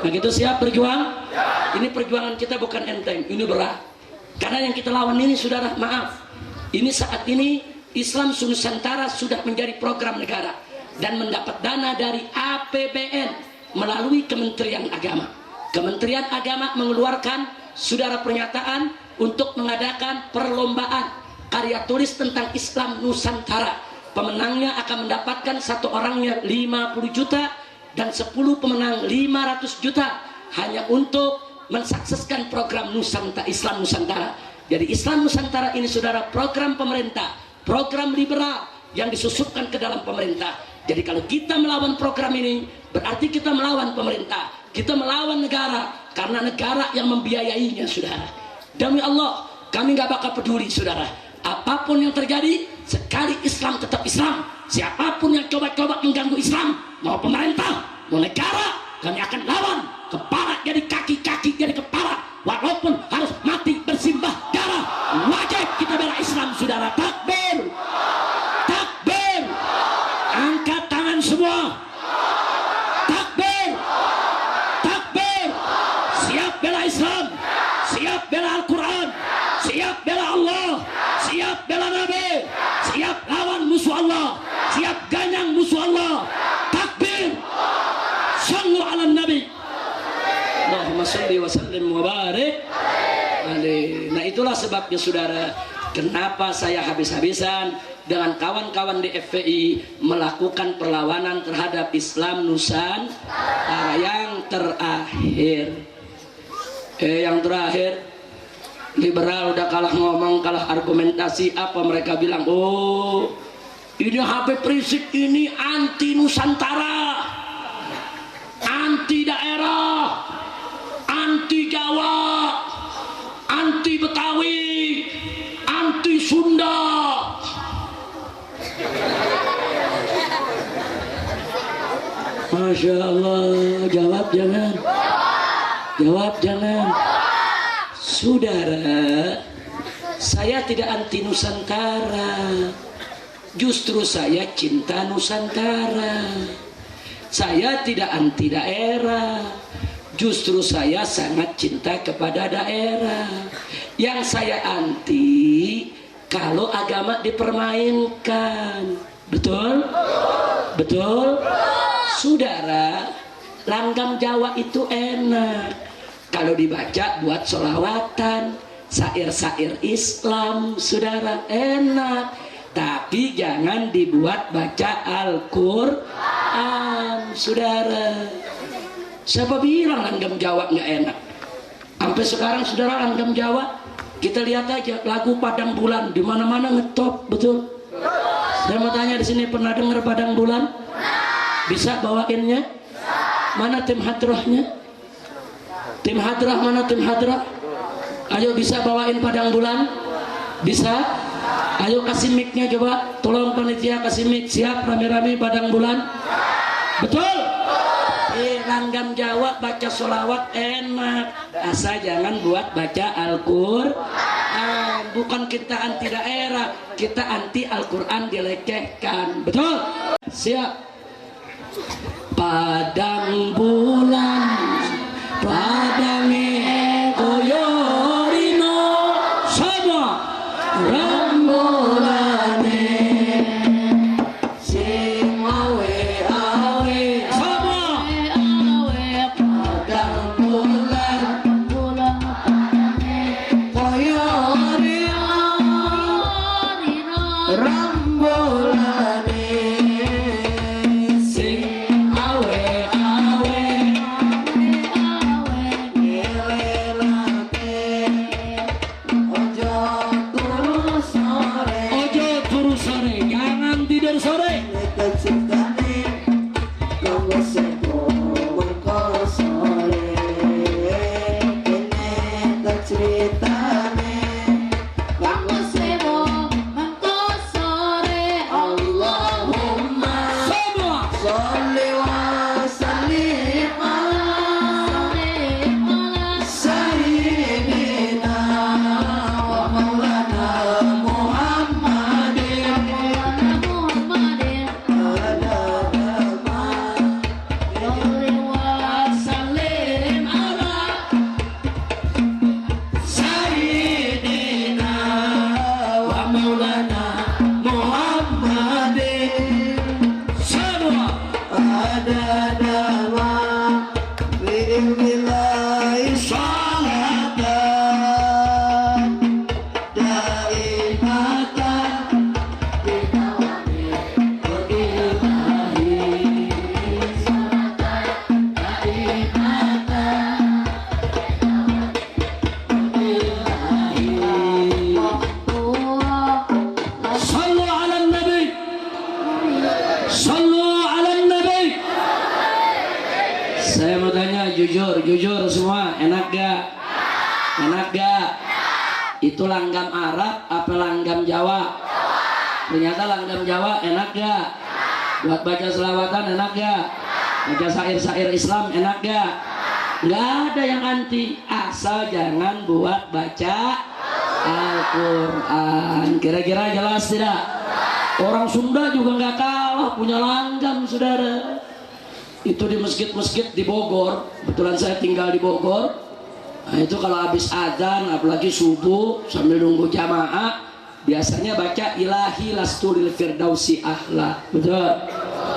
Nah gitu, siap berjuang? Ini perjuangan kita bukan enteng, ini berat. Karena yang kita lawan ini, saudara, maaf, ini saat ini Islam Nusantara sudah menjadi program negara dan mendapat dana dari APBN melalui Kementerian Agama. Kementerian Agama mengeluarkan, saudara, pernyataan untuk mengadakan perlombaan karya tulis tentang Islam Nusantara. Pemenangnya akan mendapatkan satu orangnya 50 juta dan 10 pemenang 500 juta hanya untuk mensukseskan program Nusantara, Islam Nusantara. Jadi Islam Nusantara ini, saudara, program pemerintah, program liberal yang disusupkan ke dalam pemerintah. Jadi kalau kita melawan program ini, berarti kita melawan pemerintah, kita melawan negara, karena negara yang membiayainya, saudara. Demi Allah, kami gak bakal peduli, saudara. Apapun yang terjadi, sekali Islam tetap Islam. Siapapun yang coba-coba mengganggu Islam, mau pemerintah, mau negara, kami akan lawan. Kepala jadi kaki, kaki jadi kepala, walaupun harus mati bersimbah darah. Wajib kita bela Islam, saudara. Takbir, takbir, angkat tangan semua. Takbir, takbir. Siap bela Islam, siap bela Al-Quran, siap bela Allah, siap bela Nabi, siap lawan musuh Allah, siap ganyang musuh Allah. Takbir. Sallu ala Nabi. Allahumma salli wa sallim wa barik. Nah itulah sebabnya saudara, kenapa saya habis-habisan dengan kawan-kawan di FPI melakukan perlawanan terhadap Islam Nusantara. Yang terakhir, liberal udah kalah ngomong, kalah argumentasi. Apa mereka bilang? Oh, ini Habib Rizik ini anti Nusantara, anti daerah, anti Jawa, anti Betawi, anti Sunda. Masya Allah. Jawab jangan, jawab jangan. Saudara, saya tidak anti Nusantara, justru saya cinta Nusantara. Saya tidak anti daerah, justru saya sangat cinta kepada daerah. Yang saya anti kalau agama dipermainkan. Betul? Betul? Saudara, langgam Jawa itu enak kalau dibaca buat sholawatan, syair-syair Islam, saudara, enak. Tapi jangan dibuat baca Al-Quran, saudara. Siapa bilang langgam Jawa nggak enak? Sampai sekarang saudara, langgam Jawa kita lihat aja lagu Padang Bulan di mana-mana ngetop, betul? Saya mau tanya di sini, pernah dengar Padang Bulan? Bisa bawainnya? Mana tim hadrohnya? Tim hadrah mana tim hadrah? Ayo bisa bawain Padang Bulan? Bisa? Ayo kasih mic-nya coba. Tolong panitia kasih mic. Siap rame-rame Padang Bulan? Betul? Langgam Jawa baca sholawat enak. Asal jangan buat baca Al-Quran. Bukan kita anti daerah, kita anti Al-Quran dilecehkan. Betul? Siap. Padang Bulan, padange koyorino sama rambulane sing awe-awe sama padang bulan koyorino rambulane sing awe-awe Jujur semua, enak gak? Enak gak? Itu langgam Arab apa langgam Jawa? Ternyata langgam Jawa, enak gak? Buat baca selawatan enak gak? Baca syair-syair Islam enak gak? Nggak ada yang anti, asal jangan buat baca Al-Quran. Kira-kira jelas tidak? Orang Sunda juga nggak kalah punya langgam, saudara. Itu di masjid-masjid di Bogor. Kebetulan saya tinggal di Bogor. Nah, itu kalau habis adzan, apalagi subuh sambil nunggu jamaah, biasanya baca ilahi lasturil firdausi ahla. Betul?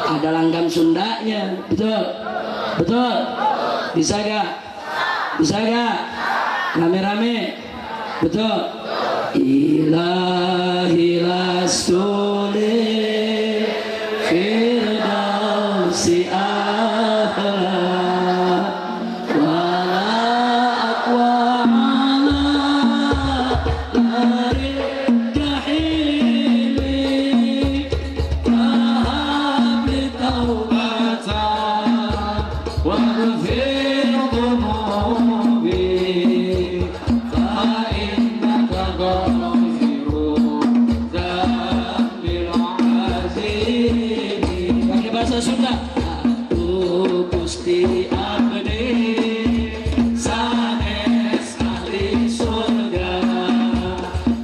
Ada langgam Sundanya. Betul? Betul? Bisa gak? Bisa gak? Rame-rame. Betul? ilahi lastuli firdausi a'la wala aqwa ala naril jahili fahab li taubatan waghfir dhunubi fa innaka ghafurun dzambil azim. Pakai bahasa Sunda. Aku Gusti abdi sanes ahli surga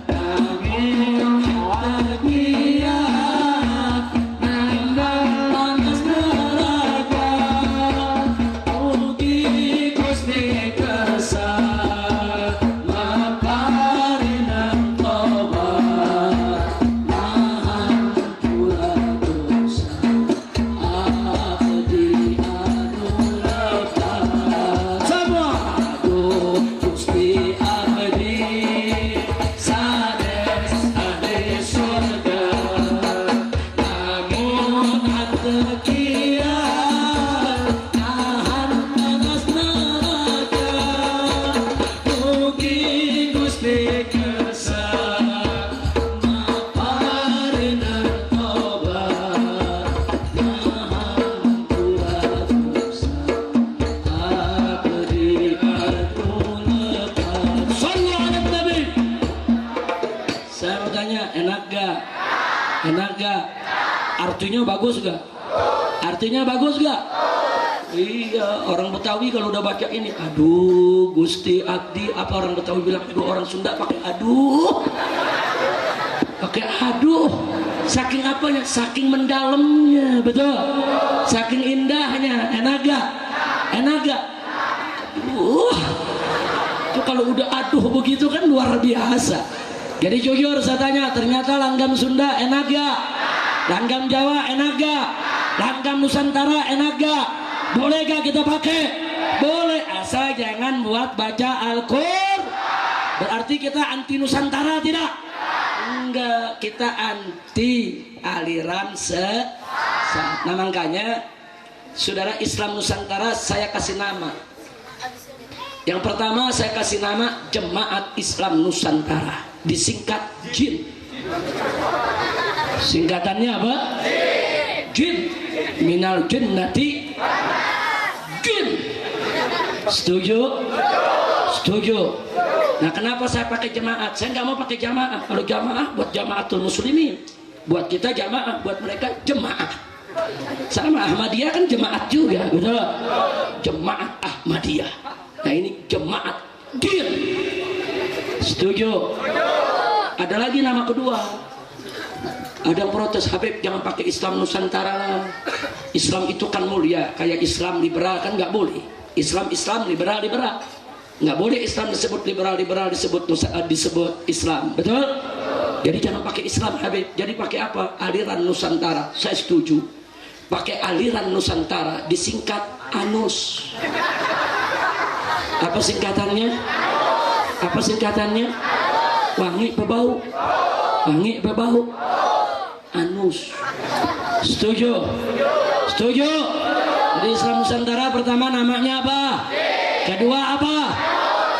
kami bahagia nandang panas neraka mugi Gusti kersa maparinang tobat mahampura dosa abdi anu lepas semua. Aku Gusti abdi sanes ahli surga namun atekian nahan panas neraka mugi Gusti kersa maparinang tobat mahampura dosa abdi anu lepas. Sallu ala Nabi. Saya mau tanya, enak gak? Enak gak? Artinya bagus gak? Artinya bagus gak? Iya, orang Betawi kalau udah baca ini, aduh Gusti Abdi, apa orang Betawi bilang, aduh orang Sunda pakai aduh. Pakai aduh. Saking apanya? Saking mendalamnya, betul. Saking indahnya, enak gak? Enak gak? Itu kalau udah aduh begitu kan luar biasa. Jadi jujur saya tanya, ternyata langgam Sunda enak gak? Langgam Jawa enak gak? Langgam Nusantara enak gak? Boleh gak kita pakai? Boleh, asal jangan buat baca Al-Qur'an. Berarti kita anti Nusantara tidak? Enggak, kita anti aliran sesat. Nah makanya saudara Islam Nusantara saya kasih nama. Yang pertama saya kasih nama Jemaat Islam Nusantara, disingkat JIN. Singkatannya apa? JIN. Minal jinnati JIN. Setuju? Setuju. Nah kenapa saya pakai jemaat? Saya nggak mau pakai jamaah. Kalau jamaah buat jamaatul muslimin, buat kita jamaah, buat mereka jemaah. Sama Ahmadiyah kan jemaat juga, betul? Jemaat Ahmadiyah. Nah ini jemaat JIN. Setuju? Ada lagi nama kedua. Ada yang protes, Habib jangan pakai Islam Nusantara lah. Islam itu kan mulia, kayak Islam liberal kan nggak boleh. Islam liberal nggak boleh. Islam disebut liberal disebut Islam, betul? Jadi jangan pakai Islam Habib. Jadi pakai apa? Aliran Nusantara. Saya setuju. Pakai aliran Nusantara, disingkat ANUS. Apa singkatannya? Apa singkatannya? Wangi berbau. Wangi berbau. ANUS. Setuju? Setuju? Jadi Islam Nusantara pertama namanya apa? Kedua apa?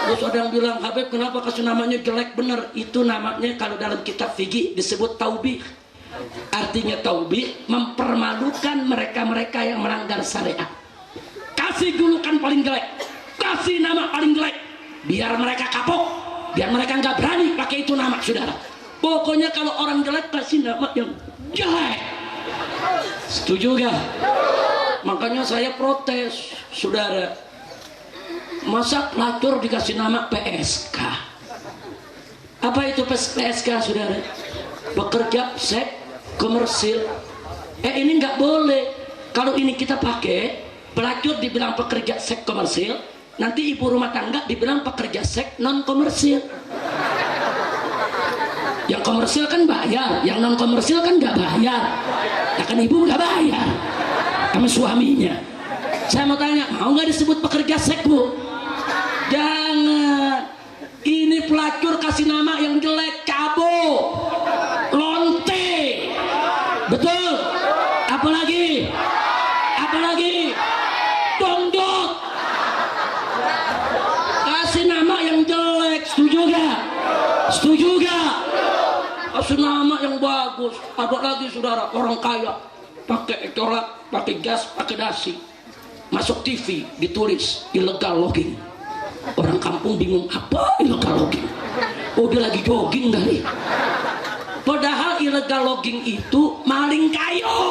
Terus ada yang bilang, Habib kenapa kasih namanya jelek? Bener, itu namanya kalau dalam kitab fikih disebut taubih. Artinya taubih, mempermalukan mereka-mereka yang melanggar syariat. Kasih julukan paling jelek, kasih nama paling jelek, biar mereka kapok, biar mereka nggak berani pakai itu nama, saudara. Pokoknya kalau orang jelek kasih nama yang jelek. Setuju gak? Makanya saya protes, saudara. Masa pelacur dikasih nama PSK? Apa itu PSK, saudara? Pekerja seks komersil. Ini nggak boleh. Kalau ini kita pakai, pelacur dibilang pekerja seks komersil, nanti ibu rumah tangga dibilang pekerja seks non komersil. Yang komersil kan bayar, yang non komersil kan nggak bayar. Ya kan ibu nggak bayar sama suaminya. Saya mau tanya, mau nggak disebut pekerja seks, Bu? Jangan. Ini pelacur kasih nama yang jelek, cabo, lonte, betul. Apalagi dongdot, kasih nama yang jelek, setuju gak? Kasih nama yang bagus. Ada lagi saudara, orang kaya pakai colak, pakai gas, pakai dasi, masuk TV ditulis illegal logging. Orang kampung bingung, apa illegal logging? Oh, dia lagi jogging kali. Padahal illegal logging itu maling kayu.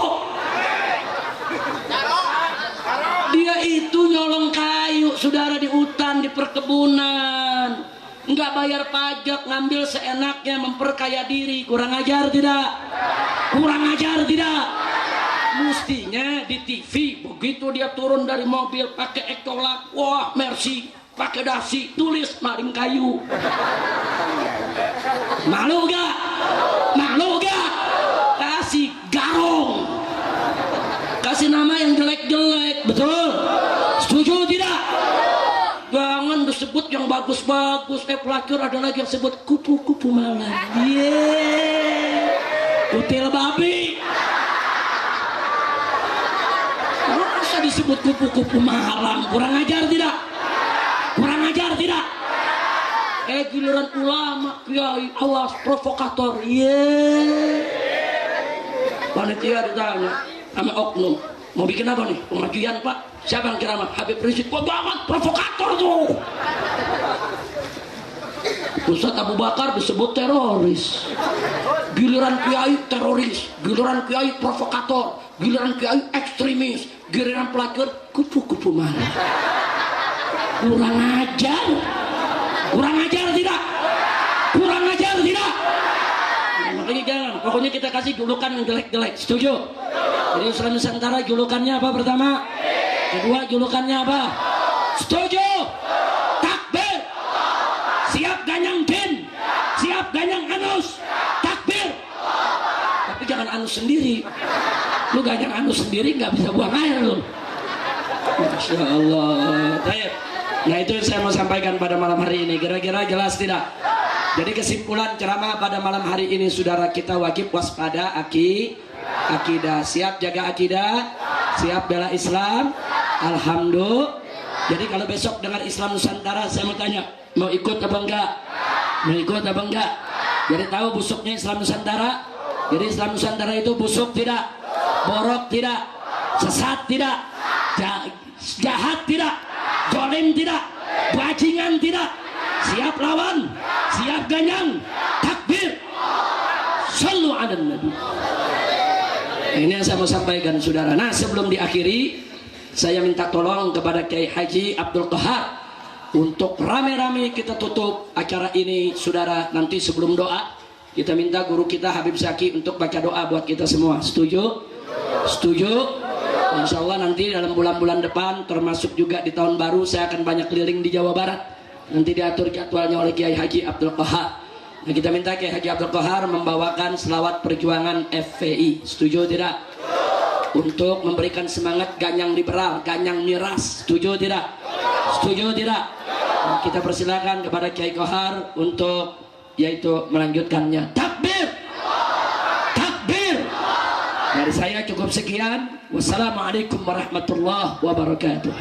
Dia itu nyolong kayu, saudara, di hutan, di perkebunan. Nggak bayar pajak, ngambil seenaknya, memperkaya diri. Kurang ajar tidak? Mestinya di TV begitu dia turun dari mobil pakai ekolak, wah Mercy, pakai dasi, tulis maling kayu. Malu gak? Kasih garong, kasih nama yang jelek-jelek, betul? Setuju tidak? Jangan disebut yang bagus-bagus. Pelacur ada lagi yang sebut kupu-kupu malam. Kutil babi. Masa disebut kupu-kupu malam? Kurang ajar tidak? Giliran ulama, kiai, awas, provokator. Panitia ditanya sama oknum, mau bikin apa nih? Pengajian pak? Siapa yang ceramah? Habib Rizik. Wah banget, provokator tuh. Ustadz Abu Bakar disebut teroris. Giliran kiai teroris, giliran kiai provokator, giliran kiai ekstremis, giliran pelacur kupu-kupu malam. Kurang ajar tidak? Makanya jangan, pokoknya kita kasih julukan yang jelek-jelek, setuju? Jadi Islam Nusantara julukannya apa pertama? Kedua julukannya apa? Setuju? Takbir. Siap ganyang din, siap ganyang anus. Takbir. Tapi jangan anus sendiri. Lu ganyang anus sendiri nggak bisa buang air lu. Masya Allah. Nah itu yang saya mau sampaikan pada malam hari ini. Kira-kira jelas tidak? Jadi kesimpulan ceramah pada malam hari ini, saudara, kita wajib waspada akidah. Siap jaga akidah, siap bela Islam. Alhamdulillah. Jadi kalau besok dengar Islam Nusantara, saya mau tanya, mau ikut apa enggak? Jadi tahu busuknya Islam Nusantara? Jadi Islam Nusantara itu busuk tidak? Borok tidak? Sesat tidak? Jahat tidak? Zalim tidak? Bajingan tidak? Siap lawan, siap ganyang, takbir, sallu ala nabi. Ini yang saya mau sampaikan, saudara. Nah, sebelum diakhiri, saya minta tolong kepada Kiai Haji Abdul Qahar untuk rame-rame kita tutup acara ini, saudara. Nanti sebelum doa, kita minta guru kita Habib Zaki untuk baca doa buat kita semua. Setuju? Insya Allah nanti dalam bulan-bulan depan, termasuk juga di tahun baru, saya akan banyak keliling di Jawa Barat. Nanti diatur jadwalnya oleh Kiai Haji Abdul Qahar. Nah, kita minta Kiai Haji Abdul Qahar membawakan selawat perjuangan FPI. Setuju tidak? Untuk memberikan semangat ganyang liberal, ganyang miras. Setuju tidak? Nah, kita persilakan kepada Kiai Qahar untuk yaitu melanjutkannya. Takbir. Dari saya cukup sekian. Wassalamualaikum warahmatullahi wabarakatuh.